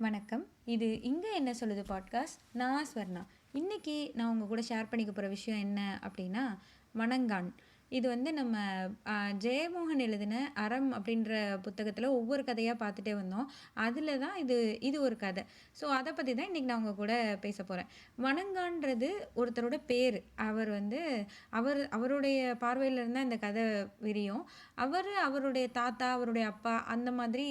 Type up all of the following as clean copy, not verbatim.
வணக்கம். இது இங்க என்ன சொல்லுது பாட்காஸ்ட். நான் ஸ்வர்ணா. இன்னைக்கு நான் உங்க கூட ஷேர் பண்ணிக்க போற விஷயம் என்ன அப்படின்னா, வணங்கான். இது வந்து நம்ம ஜெயமோகன் எழுதின அறம் அப்படின்ற புத்தகத்துல ஒவ்வொரு கதையா பார்த்துட்டே வந்தோம். அதுல தான் இது இது ஒரு கதை. ஸோ அத பத்தி தான் இன்னைக்கு நான் உங்க கூட பேசப் போறேன். வணங்கான்றது ஒருத்தரோட பேரு. அவர் வந்து அவருடைய பார்வையில இருந்தா இந்த கதை விரியும். அவருடைய தாத்தா, அவருடைய அப்பா அந்த மாதிரி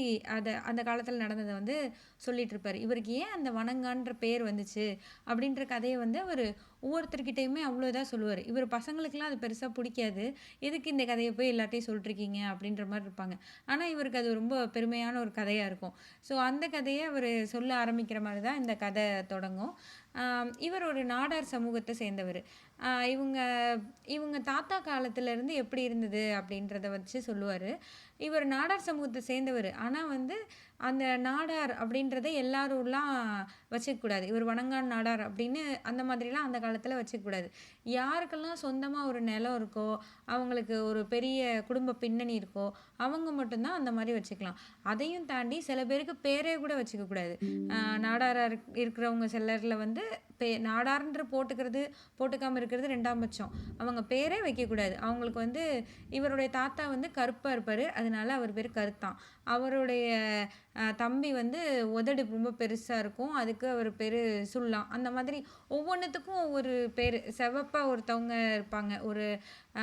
அந்த காலத்துல நடந்தத வந்து சொல்லிட்டுருப்பாரு. இவருக்கு ஏன் அந்த வணங்கான்ற பேர் வந்துச்சு? அப்படின்ற கதைய வந்து அவரு ஒவ்வொருத்தர்கிட்டயுமே அவ்ளோ இதா சொல்லுவாரு. இவரு பசங்களுக்கெல்லாம் அது பெருசா புடிக்காது. எதுக்கு இந்த கதைய போய் எல்லார்ட்டயும் சொல்லிட்டுருக்கீங்க? அப்படின்ற மாரி இருப்பாங்க. ஆனா, இவருக்கு அது ரொம்ப பெருமையான ஒரு கதையா இருக்கும். ஸோ அந்த கதைய அவரு சொல்ல ஆரம்பிக்கிற மாரி தான் இந்த கதை தொடங்கும். இவர் ஒரு நாடார் சமூகத்த சேர்ந்தவரு. அ இவுங்க இவுங்க தாத்தா காலத்துலருந்து எப்படி இருந்தது அப்படின்றத வச்சு சொல்லுவாரு. இவர் நாடார் சமூகத்த சேர்ந்தவரு. ஆனா வந்து அந்த நாடார் அப்படின்றத எல்லாரும்லாம் வச்சுக்கக்கூடாது. இவர் வணங்கான் நாடார் அப்படின்னு அந்த மாதிரிலாம் அந்த காலத்துல வச்சுக்கக்கூடாது. யாருக்கெல்லாம் சொந்தமா ஒரு நிலம் இருக்கோ, அவங்களுக்கு ஒரு பெரிய குடும்ப பின்னணி இருக்கோ, அவங்க மட்டும் தான் அந்த மாரி வச்சுக்கலாம். அதையும் தாண்டி சில பேருக்கு பேரே கூட வச்சுக்க கூடாது. நாடாரா இருக்கிறவங்க சிலர்ல வந்து நாடார்ன்ற போட்டுக்காம இருக்கிறது 2ஆம் பட்சம். அவங்க பேரே வைக்கக்கூடாது. அவங்களுக்கு வந்து இவருடைய தாத்தா வந்து கருப்பா இருப்பாரு. அதனால அவர் பேரு கருத்தான். அவருடைய தம்பி வந்து உதடு ரொம்ப பெருசா இருக்கும். அதுக்கு அவர் பேரு சுள்ளான். அந்த மாதிரி ஒவ்வொன்னுத்துக்கும் ஒவ்வொரு பேரு. சிவப்பா ஒருத்தவங்க இருப்பாங்க. ஒரு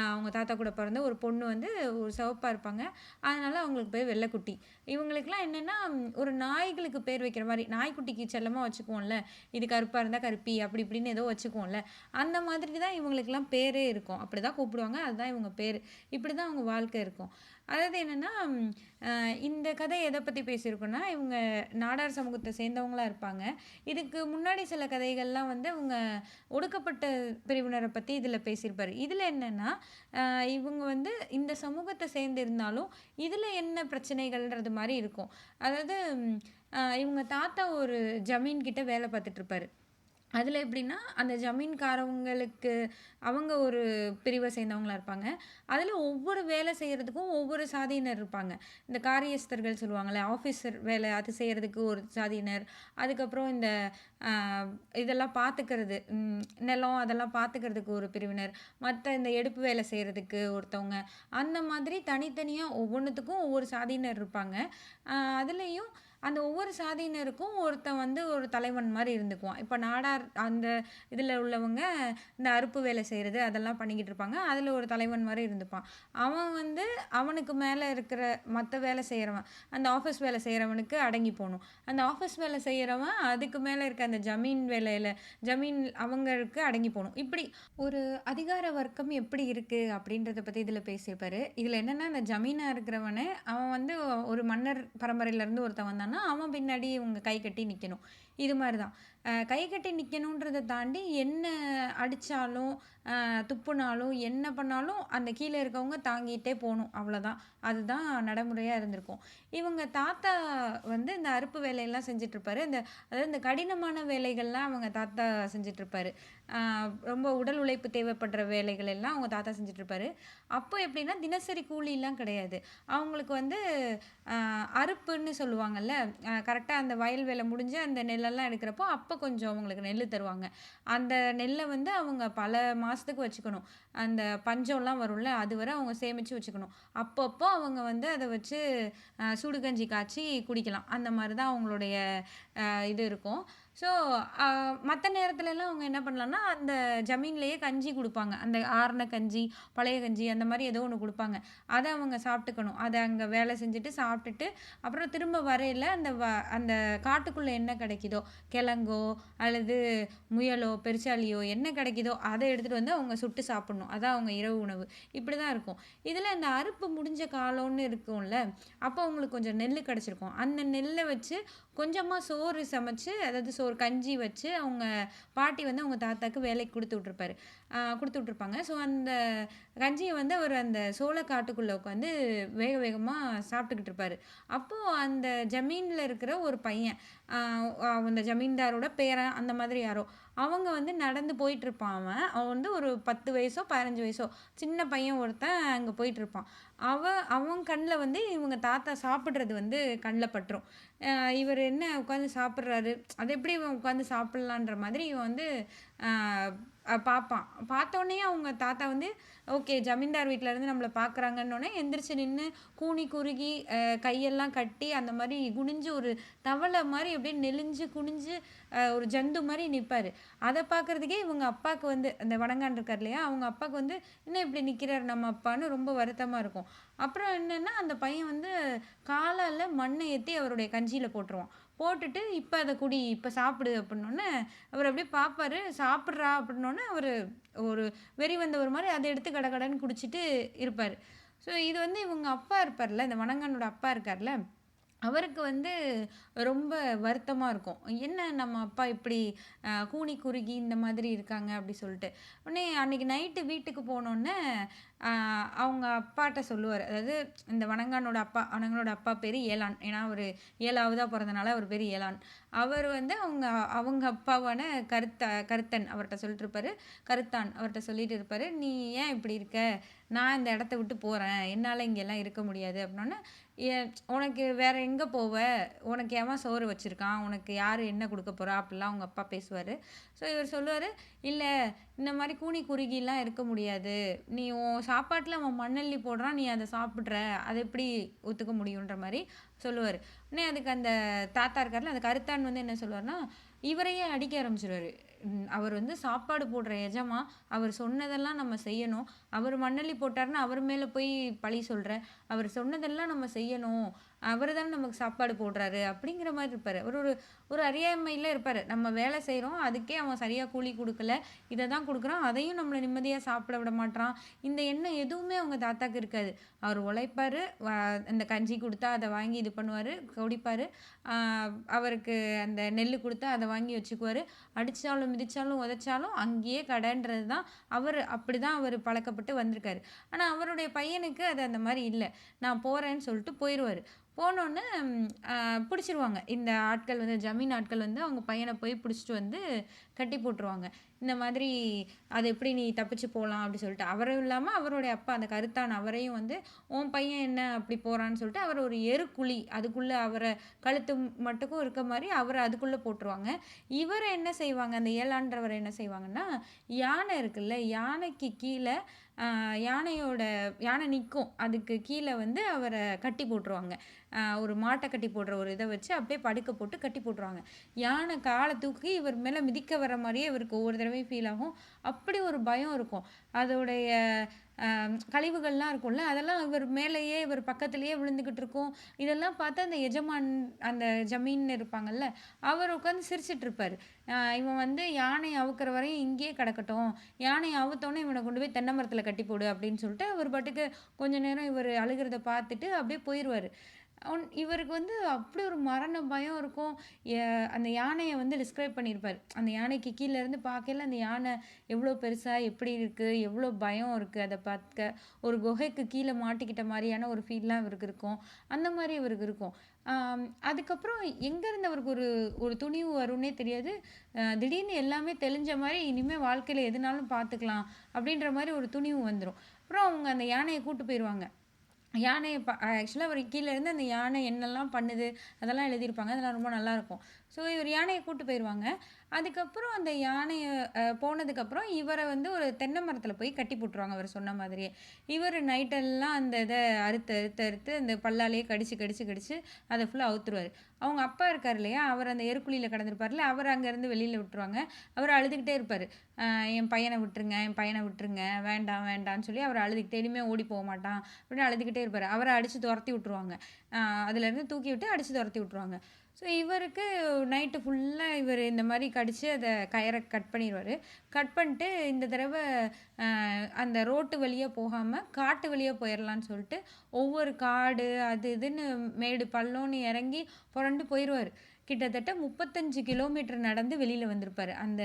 அவங்க தாத்தா கூட பிறந்த ஒரு பொண்ணு வந்து ஒரு சிவப்பா இருப்பாங்க. அதனால அவங்களுக்கு பேர் வெள்ளக்குட்டி. இவங்களுக்கெல்லாம் என்னன்னா, ஒரு நாய்களுக்கு பேர் வைக்கிற மாரி, நாய்க்குட்டிக்கு செல்லமா வச்சுக்குவோம்ல. இது கருப்பா இருந்தா கருப்பி, அப்படி இப்படின்னு ஏதோ வச்சுக்குவோம்ல. அந்த மாதிரி தான் இவங்களுக்கெல்லாம் பேரே இருக்கும். அப்படிதான் கூப்பிடுவாங்க. அதுதான் இவங்க பேரு. இப்படிதான் அவங்க வாழ்க்கை இருக்கும். அதாவது என்னன்னா, இந்த கதை எத பத்தி பேசியிருக்குன்னா, இவங்க நாடார் சமூகத்த சேர்ந்தவங்களா இருப்பாங்க. இதுக்கு முன்னாடி சில கதைகள்லாம் வந்து அவங்க ஒடுக்கப்பட்ட பிரிவினர பத்தி இதுல பேசியிருப்பாரு. இதுல என்னன்னா, இவங்க வந்து இந்த சமூகத்த சேர்ந்து இருந்தாலும், இதுல என்ன பிரச்சனைகள்ன்றது மாரி இருக்கும். அதாவது இவங்க தாத்தா ஒரு ஜமீன் கிட்ட வேல பார்த்துட்டுருப்பாரு. அதில எப்படின்னா, அந்த ஜமீன்காரவங்களுக்கு அவங்க ஒரு பிரிவ சேர்ந்தவங்களா இருப்பாங்க. அதில ஒவ்வொரு வேலை செய்றதுக்கும் ஒவ்வொரு சாதியினர் இருப்பாங்க. இந்த காரியஸ்தர்கள் சொல்லுவாங்கல்ல, ஆஃபீசர் வேலை அது செய்றதுக்கு ஒரு சாதியினர். அதுக்கப்புறம் இந்த அ இதெல்லாம் பார்த்துக்கிறது, நிலம் அதெல்லாம் பார்த்துக்கிறதுக்கு ஒரு பிரிவினர். மத்த இந்த எடுப்பு வேலை செய்றதுக்கு ஒருத்தவங்க. அந்த மாதிரி தனித்தனியா ஒவ்வொன்னுத்துக்கும் ஒவ்வொரு சாதியினர் இருப்பாங்க. அதுலயும் அந்த ஒவ்வொரு சாதியினருக்கும் ஒருத்தன் வந்து ஒரு தலைவன் மாரி இருந்துக்குவான். இப்ப நாடார் அந்த இதுல உள்ளவங்க இந்த அறுப்பு வேலை செய்றது அதெல்லாம் பண்ணிக்கிட்டு இருப்பாங்க. அதுல ஒரு தலைவன் மாரி இருந்துப்பான். அவன் வந்து அவனுக்கு மேல இருக்கிற மத்த வேலை செய்றவன், அந்த ஆஃபீஸ் வேலை செய்றவனுக்கு அடங்கி போணும். அந்த ஆஃபீஸ் வேலை செய்றவன் அதுக்கு மேல இருக்க அந்த ஜமீன் அவங்களுக்கு அடங்கி போணும். இப்படி ஒரு அதிகார வர்க்கம் எப்படி இருக்கு அப்படின்றத பத்தி இதுல பேசியிருப்பாரு. இதுல என்னன்னா, அந்த ஜமீனா இருக்கிறவனே அவன் வந்து ஒரு மன்னர் பரம்பரையிலருந்து ஒருத்தன் வந்தான்னா, அவன் பின்னாடி இவங்க கை கட்டி நிக்கணும். இது மாரி தான். கை கட்டி நிக்கணுன்றத தாண்டி என்ன அடிச்சாலும், துப்புனாலும், என்ன பண்ணாலும் அந்த கீழ இருக்கவங்க தாங்கிட்டே போணும். அவ்வளோதான். அதுதான் நடைமுறையா இருந்திருக்கும். இவங்க தாத்தா வந்து இந்த அறுப்பு வேலையெல்லாம் செஞ்சுட்ருப்பாரு. அதாவது இந்த கடினமான வேலைகள்லாம் அவங்க தாத்தா செஞ்சுட்ருப்பாரு. ரொம்ப உடல் உழைப்பு தேவைப்படுற வேலைகள் எல்லாம் அவங்க தாத்தா செஞ்சுட்ருப்பாரு. அப்போ எப்படின்னா, தினசரி கூலிலாம் கிடையாது. அவங்களுக்கு வந்து அறுப்புன்னு சொல்லுவாங்கல்ல, கரெக்ட்டா அந்த வயல் வேலை முடிஞ்சு அந்த நெல்லெல்லாம் எடுக்கிறப்போ, அப்போ கொஞ்சம் அவங்களுக்கு நெல்லு தருவாங்க. அந்த நெல்ல வந்து அவங்க பல மாசத்துக்கு வச்சுக்கணும். அந்த பஞ்சம்லாம் வரும்ல, அதுவரை அவங்க சேமிச்சு வச்சுக்கணும். அப்பப்போ அவங்க வந்து அத வச்சு சுடு கஞ்சி காய்ச்சி குடிக்கலாம். அந்த மாரி தான் அவங்களுடைய இது இருக்கும். ஸோ, மத்த நேரத்துலலாம் அவங்க என்ன பண்ணலாம்னா, அந்த ஜமீன்லேயே கஞ்சி குடுப்பாங்க. அந்த ஆறுன கஞ்சி, பழைய கஞ்சி அந்த மாரி ஏதோ ஒண்ணு குடுப்பாங்க. அத அவங்க சாப்பிட்டுக்கணும். அத அங்க வேலை செஞ்சுட்டு, சாப்பிட்டுட்டு, அப்புறம் திரும்ப வரையில அந்த காட்டுக்குள்ள என்ன கிடைக்குதோ, கிழங்கோ அல்லது முயலோ, பெருச்சாளியோ என்ன கிடைக்குதோ, அத எடுத்துட்டு வந்து அவங்க சுட்டு சாப்பிடணும். அதான் அவங்க இரவு உணவு. இப்படிதான் இருக்கும். இதுல இந்த அறுப்பு முடிஞ்ச காலம்னு இருக்கும்ல, அப்போ அவங்களுக்கு கொஞ்சம் நெல்லு கிடைச்சிருக்கும். அந்த நெல்ல வச்சு கொஞ்சமா சோறு சமைச்சு, அதாவது சோறு கஞ்சி வச்சு அவங்க பாட்டி வந்து அவங்க தாத்தாக்கு வேலைக்கு குடுத்து விட்டுருப்பாரு. குடுத்து விட்டுருப்பாங்க. ஸோ அந்த கஞ்சிய வந்து அவர் அந்த சோள காட்டுக்குள்ள உட்காந்து வேக வேகமா சாப்பிட்டுக்கிட்டு இருப்பாரு. அப்போ அந்த ஜமீன்ல இருக்கிற ஒரு பையன், அ அந்த ஜமீன்தாரோட பேரன் அந்த மாதிரி யாரோ, அவங்க வந்து நடந்து போயிட்டுருப்பான் அவன். அவன் வந்து ஒரு 10 வயசோ, 15 வயசோ சின்ன பையன் ஒருத்தன் அங்க போயிட்டுருப்பான். அவன் கண்ல வந்து இவங்க தாத்தா சாப்பிடுறது வந்து கண்ல பட்டுரும். அ இவரு என்ன உட்காந்து சாப்பிடுறாரு, அது எப்படி இவன் உட்காந்து சாப்பிடலான்ற மாதிரி இவன் வந்து அ பார்ப்பான். பார்த்தோனயே அவங்க தாத்தா வந்து ஓகே ஜமீன்தார் வீட்ல இருந்து நம்மள பார்க்குறாங்கன்னோனே எந்திரிச்சு நின்னு கூனி குறுகி கையெல்லாம் கட்டி அந்த மாரி குனிஞ்சு ஒரு தவளை மாரி அப்படியே நெளிஞ்சு குனிஞ்சு ஒரு ஜந்து மாரி நிப்பாரு. அத பார்க்கறதுக்கே இவங்க அப்பாக்கு வந்து அந்த வடங்கான் இருக்கார் இல்லையா? அவங்க அப்பாக்கு வந்து என்ன இப்படி நிக்கிறாரு நம்ம அப்பான்னு ரொம்ப வருத்தமா இருக்கும். அப்புறம் என்னன்னா அந்த பையன் வந்து காலால மண்ண ஏத்தி அவருடைய கஞ்சியில போட்டுருவான். போட்டுட்டு "இப்ப அத குடி, இப்ப சாப்பிடு" அப்படின்னோனே, அவரு அப்படியே பார்ப்பாரு. "சாப்பிட்றா" அப்படின்னோனே அவரு ஒரு வெறி வந்தவர் மாரி அத எடுத்து கடகடன்னு குடிச்சிட்டு இருப்பாரு. ஸோ இது வந்து இவங்க அப்பா இருப்பார்ல, இந்த வணங்கானோட அப்பா இருக்கார்ல, அவருக்கு வந்து ரொம்ப வருத்தமா இருக்கும். என்ன நம்ம அப்பா இப்படி கூனி குறுகி இந்த மாதிரி இருக்காங்க அப்படி சொல்லிட்டு. உடனே அன்னைக்கு நைட்டு வீட்டுக்கு போனோனே, அ அவங்க அப்பாட்ட சொல்லுவாரு. அதாவது இந்த வணங்கானோட அப்பா பேரு ஏலான். ஏன்னா அவரு 7வதா பொறந்தனால அவர் பேரு ஏலான். அவர் வந்து அவங்க அவங்க அப்பாவான கருத்தன் அவர்ட்ட சொல்லிட்டு இருப்பாரு. கருத்தான் அவர்ட்ட சொல்லிட்டு இருப்பாரு. "நீ ஏன் இப்படி இருக்க? நான் இந்த இடத்த விட்டு போறேன். என்னால இங்கெல்லாம் இருக்க முடியாது." அப்படின்னோனே, உனக்கு வேற எங்க போவ? உனக்கு எவன் சோறு வச்சிருக்கான்? உனக்கு யாரு என்ன குடுக்க போறா?" அப்படிலாம் அவங்க அப்பா பேசுவாரு. ஸோ இவர் சொல்லுவாரு, "இல்ல இந்த மாரி கூனி குறுகிலாம் இருக்க முடியாது. நீ உன் சாப்பாட்டுல அவன் மண்ணள்ளி போடுறான். நீ அத சாப்பிடுற. அத எப்படி ஒத்துக்க முடியுன்ற" மாரி சொல்லுவாரு. உடனே அதுக்கு அந்த தாத்தா இருக்கார்ல, அந்த கருத்தான் வந்து என்ன சொல்லுவாருன்னா, இவரையே அடிக்க ஆரம்பிச்சுருவாரு. அவர் வந்து சாப்பாடு போடுற எஜமான். அவர் சொன்னதெல்லாம் நம்ம செய்யணும். அவர் மண்ணள்ளி போட்டாருன்னா, அவர் மேல போய் பழி சொல்ற. அவர் சொன்னதெல்லாம் நம்ம செய்யணும். அவரு தானே நமக்கு சாப்பாடு போடுறாரு. அப்படிங்கிற மாரி இருப்பாரு. அவரு ஒரு ஒரு அறியாமையில இருப்பாரு. நம்ம வேலை செய்றோம். அதுக்கே அவன் சரியா கூலி குடுக்கல. இத தான் குடுக்குறான். அதையும் நம்மள நிம்மதியா சாப்பிட விட மாட்றான். இந்த எண்ணம் எதுவுமே அவங்க தாத்தாக்கு இருக்காது. அவர் உழைப்பாரு. அந்த கஞ்சி குடுத்தா அத வாங்கி இது பண்ணுவாரு. குடிப்பாரு. ஆ அவருக்கு அந்த நெல்லு குடுத்தா அத வாங்கி வச்சுக்குவாரு. அடிச்சாலும், மிதிச்சாலும், உதைச்சாலும் அங்கேயே கடன்றது தான். அப்படிதான் அவரு பழக்கப்பட்டு வந்திருக்காரு. ஆனா அவருடைய பையனுக்கு அது அந்த மாரி இல்ல. நான் போறேன்னு சொல்லிட்டு போயிருவாரு. போனோனே புடிச்சிருவாங்க. இந்த ஆட்கள் வந்து ஜமீன் ஆட்கள் வந்து அவங்க பையன போய் புடிச்சிட்டு வந்து கட்டி போட்டுருவாங்க. இந்த மாதிரி "அது எப்படி நீ தப்பிச்சு போலாம்?" அப்படி சொல்லிட்டு. அவரும் இல்லாம அவருடைய அப்பா அந்த கருத்தான் அவரையும் வந்து, "உன் பையன் என்ன அப்படி போறான்னு?" சொல்லிட்டு அவர ஒரு எருக்குழி அதுக்குள்ள அவர கழுத்து மட்டுக்கும் இருக்க மாரி அவர அதுக்குள்ள போட்டுருவாங்க. இவர என்ன செய்வாங்க, அந்த ஏலான்றவர என்ன செய்வாங்கன்னா, யானை இருக்குல்ல, யானைக்கு கீழ அ யானை நிக்கும். அதுக்கு கீழ வந்து அவர கட்டி போட்டுருவாங்க. ஒரு மாட்ட கட்டி போடுற ஒரு இத வச்சு அப்படியே படுக்க போட்டு கட்டி போட்டுருவாங்க. யானை கால தூக்கி இவர் மேல மிதிக்க வர மாரியே இவருக்கு ஒவ்வொரு தடவையும் ஃபீல் ஆகும். அப்படி ஒரு பயம் இருக்கும். அதோடைய கழிவுகள்லாம் இருக்கும்ல, அதெல்லாம் இவர் மேலேயே இவர் பக்கத்திலேயே விழுந்துகிட்டு இருக்கும். இதெல்லாம் பார்த்து அந்த எஜமான் அந்த ஜமீன் இருப்பாங்கல்ல, அவர் உட்காந்து சிரிச்சுட்டு இருப்பாரு. இவன் வந்து யானைய அவுக்குற வரையும் இங்கேயே கிடக்கட்டும். யானைய அவுத்தோனே இவன கொண்டு போய் தென்னை மரத்தில கட்டி போடு அப்படின்னு சொல்லிட்டு, அவர் பாட்டுக்கு கொஞ்ச நேரம் இவரு அழுகுறத பார்த்துட்டு அப்படியே போயிருவாரு. இவருக்கு வந்து அப்படி ஒரு மரண பயம் இருக்கும். எ அந்த யானைய வந்து டிஸ்கிரைப் பண்ணியிருப்பாரு. அந்த யானைக்கு கீழ இருந்து பார்க்கையில அந்த யானை எவ்வளோ பெருசா, எப்படி இருக்கு, எவ்வளோ பயம் இருக்கு அத பார்க்க. ஒரு குகைக்கு கீழ மாட்டிக்கிட்ட மாரியான ஒரு ஃபீல்லாம் இவருக்கு இருக்கும். அந்த மாரி இவருக்கு இருக்கும். அதுக்கப்புறம் எங்கேருந்து அவருக்கு ஒரு ஒரு துணிவு வரும்னே தெரியாது. திடீர்னு எல்லாமே தெளிஞ்ச மாரி, இனிமே வாழ்க்கையில எதுனாலும் பார்த்துக்கலாம் அப்படின்ற மாரி ஒரு துணிவு வந்துரும். அப்புறம் அவங்க அந்த யானைய கூட்டு போயிருவாங்க. யானைய ஆக்சுவலா அவரு கீழ இருந்து அந்த யானை என்னெல்லாம் பண்ணுது, அதெல்லாம் எழுதியிருப்பாங்க. அதெல்லாம் ரொம்ப நல்லாருக்கும். ஸோ இவரு யானைய கூட்டு போயிருவாங்க. அதுக்கப்புறம் அந்த யானைய போனதுக்கப்புறம் இவர வந்து ஒரு தென்னை மரத்தில போய் கட்டி போட்டுருவாங்க, அவரு சொன்ன மாதிரியே. இவரு நைட்டெல்லாம் அந்த இத அறுத்து, அறுத்து, அறுத்து அந்த பல்லாலேயே கடிச்சு, கடிச்சு, கடிச்சு அத ஃபுல்லா அவுத்துருவாரு. அவங்க அப்பா இருக்காரு இல்லையா, அவர் அந்த எருக்குழியில கிடந்திருப்பார்ல, அவர அங்கேருந்து வெளியில விட்டுருவாங்க. அவரு அழுதுகிட்டே இருப்பாரு. "என் பையன விட்டுருங்க, என் பையன விட்டுருங்க. வேண்டாம், வேண்டான்னு" சொல்லி அவரு அழுதுகிட்டே இனிமே ஓடி போமாட்டான் அப்படின்னு அழுதுகிட்டே இருப்பாரு. அவர அடிச்சு தொரத்தி விட்டுருவாங்க. அதுலேருந்து தூக்கி விட்டு அடிச்சு தொரத்தி விட்டுருவாங்க. ஸோ இவருக்கு நைட்டு ஃபுல்லா இவரு இந்த மாரி கடிச்சு அத கயற கட் பண்ணிருவாரு. கட் பண்ணிட்டு இந்த தடவ அந்த ரோட்டு வழியா போகாம, காட்டு வழியா போயிரலான்னு சொல்லிட்டு, ஒவ்வொரு காடு அது இதுன்னு மேடு பள்ளம்னு இறங்கி புரண்டு போயிருவாரு. கிட்டத்தட்ட 35 கிலோமீட்டர் நடந்து வெளியில வந்திருப்பாரு. அந்த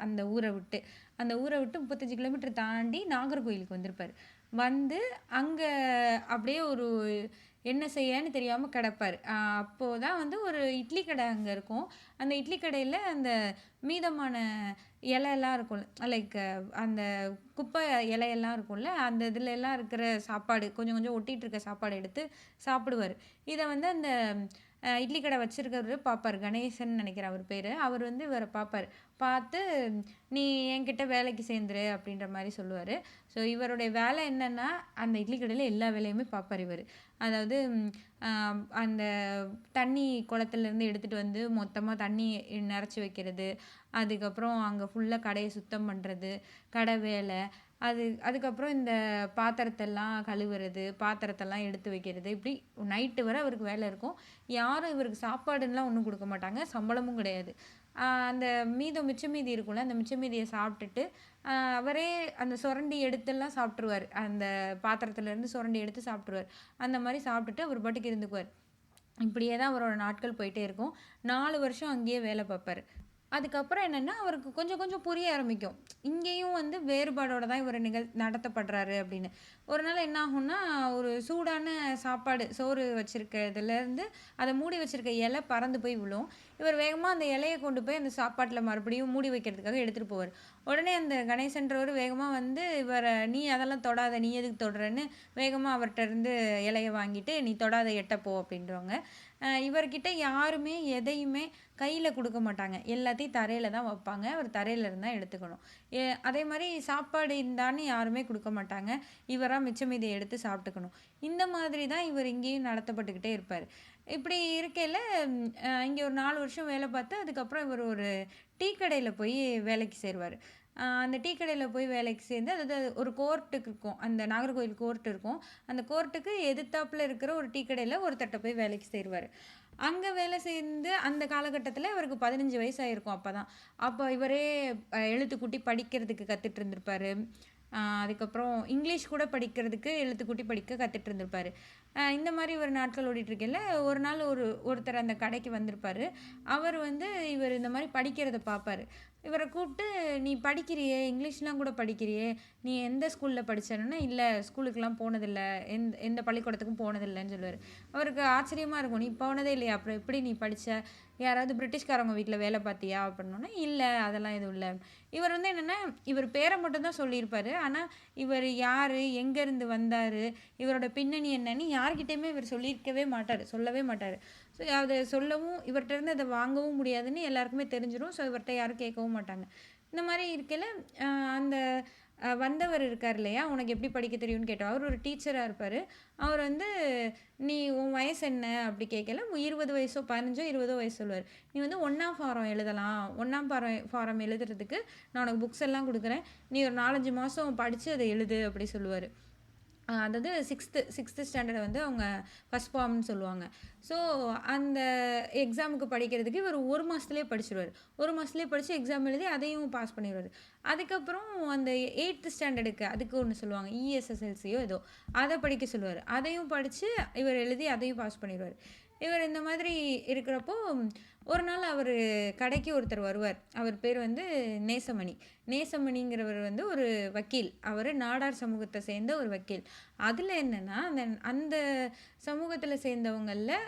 அந்த ஊர விட்டு. அந்த ஊரை விட்டு 35 கிலோமீட்டர் தாண்டி நாகர்கோயிலுக்கு வந்திருப்பாரு. வந்து அங்கே அப்படியே ஒரு என்ன செய்யன்னு தெரியாமல் கிடப்பார். அப்போது தான் வந்து ஒரு இட்லி கடை அங்கே இருக்கும். அந்த இட்லி கடையில் அந்த மீதமான இலையெல்லாம் இருக்கும்ல, லைக் அந்த குப்பை இலையெல்லாம் இருக்கும்ல, அந்த இதுல எல்லாம் இருக்கிற சாப்பாடு கொஞ்சம் கொஞ்சம் ஒட்டிட்டு இருக்க சாப்பாடு எடுத்து சாப்பிடுவார். இதை வந்து அந்த இட்லி கடை வச்சிருக்கிறவரு பார்ப்பார். கணேசன் நினைக்கிறேன் அவர் பேர். அவர் வந்து இவரை பார்ப்பார். பார்த்து நீ என்கிட்ட வேலைக்கு சேர்ந்துரு அப்படின்ற மாதிரி சொல்லுவார். ஸோ இவருடைய வேலை என்னென்னா அந்த இட்லி கடையில் எல்லா வேலையுமே பார்ப்பார் இவர். அதாவது அந்த தண்ணி குளத்துலேருந்து எடுத்துகிட்டு வந்து மொத்தமாக தண்ணி நிறச்சி வைக்கிறது, அதுக்கப்புறம் அங்கே ஃபுல்லாக கடையை சுத்தம் பண்ணுறது, கடை வேலை, அதுக்கப்புறம் இந்த பாத்திரத்தெல்லாம் கழுவுறது, பாத்திரத்தெல்லாம் எடுத்து வைக்கிறது, இப்படி நைட்டு வரை அவருக்கு வேலை இருக்கும். யாரும் இவருக்கு சாப்பாடுலாம் ஒன்றும் கொடுக்க மாட்டாங்க, சம்பளமும் கிடையாது. அந்த மிச்சம் மீதி இருக்கும்ல, அந்த மிச்சம் மீதியை சாப்பிட்டுட்டு அவரே அந்த சுரண்டி எடுத்துலாம் சாப்பிட்ருவார். அந்த பாத்திரத்துலேருந்து சுரண்டி எடுத்து சாப்பிட்ருவார். அந்த மாதிரி சாப்பிட்டுட்டு அவர் பாட்டுக்கு இருந்துக்குவார். இப்படியே தான் அவரோட நாட்கள் போயிட்டே இருக்கும். 4 வருஷம் அங்கேயே வேலை பார்ப்பார். அதுக்கப்புறம் என்னென்னா அவருக்கு கொஞ்சம் கொஞ்சம் புரிய ஆரம்பிக்கும், இங்கேயும் வந்து வேறுபாடோட தான் இவர் நடத்தப்படுறாரு அப்படின்னு. ஒரு நாள் என்ன ஆகும்னா, ஒரு சூடான சாப்பாடு சோறு வச்சுருக்கிறதுலேருந்து அதை மூடி வச்சுருக்க இலை பறந்து போய் விழும். இவர் வேகமாக அந்த இலையை கொண்டு போய் அந்த சாப்பாட்டில் மறுபடியும் மூடி வைக்கிறதுக்காக எடுத்துகிட்டு போவார். உடனே அந்த கணேசன்றவர் வேகமாக வந்து இவரை, நீ அதெல்லாம் தொடாத, நீ எதுக்கு தொடுறன்னு வேகமாக அவர்கிட்ட இருந்து இலையை வாங்கிட்டு, நீ தொடாத எட்டப்போ அப்படின்றவங்க. இவர்கிட்ட யாருமே எதையுமே கையில் கொடுக்க மாட்டாங்க, எல்லாத்தையும் தரையில் தான் வைப்பாங்க. அவர் தரையில் இருந்தால் எடுத்துக்கணும். அதே மாதிரி சாப்பாடு இருந்தான்னு யாருமே கொடுக்க மாட்டாங்க, இவராக மிச்சம் மீதியை எடுத்து சாப்பிட்டுக்கணும். இந்த மாதிரி தான் இவர் இங்கேயும் நடத்தப்பட்டுக்கிட்டே இருப்பார். இப்படி இருக்கையில் இங்கே ஒரு 4 வருஷம் வேலை பார்த்து அதுக்கப்புறம் இவர் ஒரு டீ கடையில் போய் வேலைக்கு சேருவார். அந்த டீ கடையில் போய் வேலைக்கு சேர்ந்து, அதாவது ஒரு கோர்ட்டுக்கு இருக்கும், அந்த நாகர்கோவில் கோர்ட் இருக்கும், அந்த கோர்ட்டுக்கு எதிர்த்தாப்புல இருக்கிற ஒரு டீ கடையில் ஒருத்தட்ட போய் வேலைக்கு சேருவார். அங்கே வேலை சேர்ந்து அந்த காலகட்டத்தில் இவருக்கு 15 வயசாயிருக்கும். அப்போ இவரே எழுத்துக்கூட்டி படிக்கிறதுக்கு கற்றுட்டு இருந்திருப்பார். அதுக்கப்புறம் இங்கிலீஷ் கூட படிக்கிறதுக்கு எழுத்துக்கூட்டி படிக்க கற்றுட்டு இருந்திருப்பார். இந்த மாதிரி ஒரு நாட்கள் ஓடிட்டுருக்கையில் ஒரு நாள் ஒருத்தர் அந்த கடைக்கு வந்திருப்பார். அவர் வந்து இவர் இந்த மாதிரி படிக்கிறத பார்ப்பார். இவரை கூப்பிட்டு, நீ படிக்கிறியே, இங்கிலீஷ்லாம் கூட படிக்கிறியே, நீ எந்த ஸ்கூலில் படித்தேன்னா, இல்லை ஸ்கூலுக்கெலாம் போனதில்லை, எந்த பள்ளிக்கூடத்துக்கும் போனதில்லைன்னு சொல்லுவார். அவருக்கு ஆச்சரியமாக இருக்கும், நீ போனதே இல்லையா, அப்புறம் எப்படி நீ படித்த, யாராவது பிரிட்டிஷ்காரவங்க வீட்டில் வேலை பார்த்தியா அப்படின்னோன்னா, இல்லை அதெல்லாம் எதுவும் இல்லை. இவர் வந்து என்னென்னா, இவர் பேரை மட்டும்தான் சொல்லியிருப்பார். ஆனால் இவர் யார், எங்கேருந்து வந்தார், இவரோட பின்னணி என்னன்னு யார்கிட்டையுமே இவர் சொல்லவே மாட்டார். ஸோ அதை சொல்லவும், இவர்கிட்ட இருந்து அதை வாங்கவும் முடியாதுன்னு எல்லாருக்குமே தெரிஞ்சிடும். ஸோ இவர்கிட்ட யாரும் கேட்கவும் மாட்டாங்க. இந்த மாதிரி இருக்கையில் அந்த வந்தவர் இருக்கார் இல்லையா, உனக்கு எப்படி படிக்க தெரியும்னு கேட்டோம். அவர் ஒரு டீச்சராக இருப்பார். அவர் வந்து, நீ உன் வயசு என்ன அப்படி கேட்கல, 20 வயசோ 15ஓ 20ஓ வயசு சொல்லுவார். நீ வந்து 1ஆம் ஃபாரம் எழுதலாம், 1ஆம் ஃபாரம் எழுதுறதுக்கு நான் உனக்கு புக்ஸ் எல்லாம் கொடுக்குறேன், நீ ஒரு 4-5 மாதம் படித்து அதை எழுது அப்படி சொல்லுவார். அதாவது சிக்ஸ்த்து ஸ்டாண்டர்டை வந்து அவங்க ஃபஸ்ட் ஃபார்ம்னு சொல்லுவாங்க. ஸோ அந்த எக்ஸாமுக்கு படிக்கிறதுக்கு இவர் 1 மாதத்துலேயே படிச்சிருவார். 1 மாதத்துலேயே படித்து எக்ஸாம் எழுதி அதையும் பாஸ் பண்ணிடுவார். அதுக்கப்புறம் அந்த 8th ஸ்டாண்டர்டுக்கு அதுக்கு ஒன்று சொல்லுவாங்க, இஎஸ்எஸ்எல்சியோ ஏதோ, அதை படிக்க சொல்லுவார். அதையும் படித்து இவர் எழுதி அதையும் பாஸ் பண்ணிடுவார். இவர் இந்த மாதிரி இருக்கிறப்போ ஒரு நாள் அவர் கடைக்கு ஒருத்தர் வருவார். அவர் பேர் வந்து நேசமணிங்கிறவர் வந்து ஒரு வக்கீல். அவர் நாடார் சமூகத்தை சேர்ந்த ஒரு வக்கீல். அதில் என்னென்னா, அந்த சமூகத்தில் சேர்ந்தவங்களில்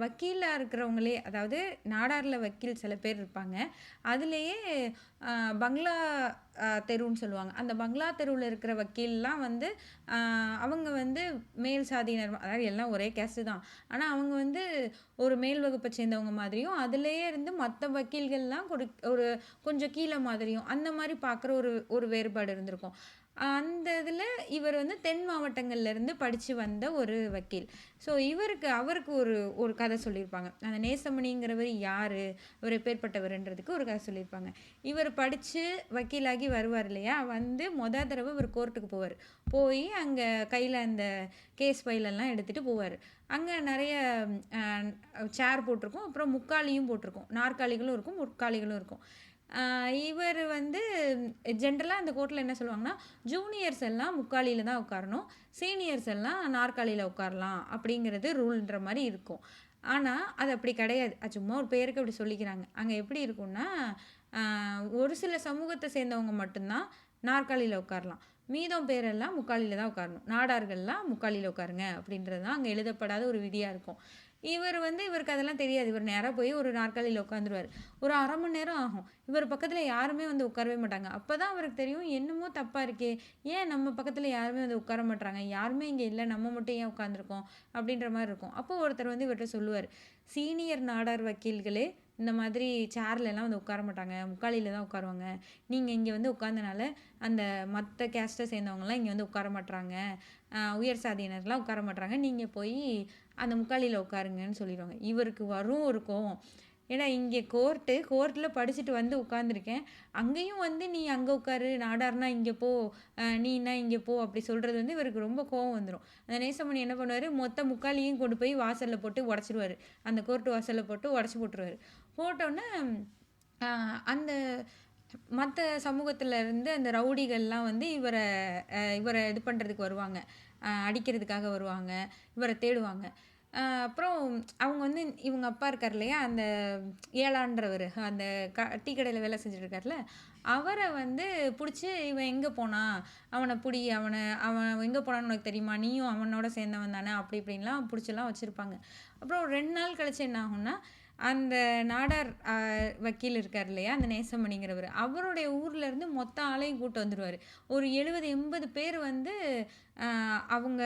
வக்கீலாக இருக்கிறவங்களே, அதாவது நாடாரில் வக்கீல் சில பேர் இருப்பாங்க. அதுலேயே பங்களா தெருன்னு சொல்லுவாங்க. அந்த பங்களா தெருவில் இருக்கிற வக்கீல்லாம் வந்து அவங்க வந்து மேல் சாதியினர், அதாவது எல்லாம் ஒரே கேஸ்ட்டு தான். ஆனால் அவங்க வந்து ஒரு மேல் வகுப்பை சேர்ந்தவங்க மாதிரியும், அதுலேயே இருந்து மற்ற வக்கீல்கள்லாம் ஒரு கொஞ்சம் கீழே மாதிரியும், அந்த மாதிரி பார்க்குற ஒரு வேறுபாடு இருந்திருக்கும். அந்த இதில் இவர் வந்து தென் மாவட்டங்கள்லேருந்து படித்து வந்த ஒரு வக்கீல். ஸோ அவருக்கு ஒரு கதை சொல்லியிருப்பாங்க. அந்த நேசமணிங்கிறவர் யார், அவர் எப்பேற்பட்டவர்ன்றதுக்கு ஒரு கதை சொல்லியிருப்பாங்க. இவர் படித்து வக்கீலாகி வருவார் இல்லையா, வந்து தடவை இவர் கோர்ட்டுக்கு போய் அங்கே கையில் அந்த கேஸ் ஃபைலெல்லாம் எடுத்துகிட்டு போவார். அங்கே நிறைய சேர் போட்டிருக்கும், அப்புறம் முக்காலியும் போட்டிருக்கும், நாற்காலிகளும் இருக்கும், முற்காலிகளும் இருக்கும். இவர் வந்து ஜென்ரலாக அந்த கோர்ட்டில் என்ன சொல்லுவாங்கன்னா, ஜூனியர்ஸ் எல்லாம் முக்காலியில் தான் உட்காரணும், சீனியர்ஸ் எல்லாம் நாற்காலியில் உட்காரலாம் அப்படிங்கிறது ரூல்ன்ற மாதிரி இருக்கும். ஆனால் அது அப்படி கிடையாது. அது சும்மா ஒரு பேருக்கு அப்படி சொல்லிக்கிறாங்க. அங்கே எப்படி இருக்கும்னா, ஒரு சில சமூகத்தை சேர்ந்தவங்க மட்டும்தான் நாற்காலியில் உட்காரலாம். மீதம் பேரெல்லாம் முக்காலியில தான் உட்காரணும். நாடார்கள்லாம் முக்காலியில உட்காருங்க அப்படின்றது தான் அங்கே எழுதப்படாத ஒரு விதியாக இருக்கும். இவருக்கு அதெல்லாம் தெரியாது. இவர் நேரா போய் ஒரு நாற்காலியில உட்காந்துருவாரு. ஒரு 1/2 மணி நேரம் ஆகும். இவர் பக்கத்துல யாருமே வந்து உட்காரவே மாட்டாங்க. அப்பதான் அவருக்கு தெரியும், என்னமோ தப்பா இருக்கே! ஏன் நம்ம பக்கத்துல யாருமே வந்து உட்கார மாட்றாங்க? யாருமே இங்க இல்ல. நம்ம மட்டும் ஏன் உட்காந்துருக்கோம்? அப்படின்ற மாரி இருக்கும். அப்போ ஒருத்தர் வந்து இவர்ட்ட சொல்லுவாரு. சீனியர் நாடார் வக்கீல்களே இந்த மாதிரி சேர்லலாம் வந்து உட்கார மாட்டாங்க. முக்காலியில தான் உட்காருவாங்க. நீங்க இங்க வந்து உட்காந்தனால, அந்த மத்த கேஸ்ட்ட சேர்ந்தவங்கலாம் இங்க வந்து உட்கார மாட்றாங்க. உயர் சாதியினர்லாம் உட்கார மாட்றாங்க. நீங்க போய் அந்த முக்காலியில உட்காருங்கன்னு சொல்லிருவாங்க. இவருக்கு வரும் ஒரு கோவம். ஏன்னா இங்கே கோர்ட்ல படிச்சுட்டு வந்து உட்காந்துருக்கேன். அங்கேயும் வந்து நீ அங்க உட்காரு, நாடார்னா இங்க போ, நீனா இங்க போ அப்படி சொல்றது வந்து இவருக்கு ரொம்ப கோவம் வந்துரும். அந்த நேசமணி என்ன பண்ணுவாரு, மொத்த முக்காலியும் கொண்டு போய் வாசல்ல போட்டு உடைச்சிருவாரு. அந்த கோர்ட் வாசல்ல போட்டு உடைச்சு போட்டுருவாரு. போட்டோன்னே அந்த மத்த சமூகத்துல இருந்து அந்த ரவுடிகள்லாம் வந்து இவர இது பண்றதுக்கு வருவாங்க. அடிக்கிறதுக்காக வருவாங்க. இவர தேடுவாங்க. அப்புறம் அவங்க வந்து இவங்க அப்பா இருக்கார் இல்லையா? அந்த ஏலான்றவரு. அந்த டீ கடையில வேலை செஞ்சுட்டு இருக்கார்ல, அவர வந்து புடிச்சு, "இவன் எங்க போனான்? அவன புடி. அவன் எங்க போனான்னு உனக்கு தெரியுமா? நீயும் அவனோட சேர்ந்தவன் தானே?" அப்படி இப்படின்லாம் புடிச்சுலாம் வச்சிருப்பாங்க. அப்புறம் 2 நாள் கழிச்சு என்ன ஆகும்னா, அந்த நாடார் வக்கீல் இருக்கார் இல்லையா? அந்த நேசமணிங்கிறவரு. அவருடைய ஊர்ல இருந்து மொத்த ஆளையும் கூட்டு வந்துருவாரு. ஒரு 70, 80 பேர் வந்து அ அவங்க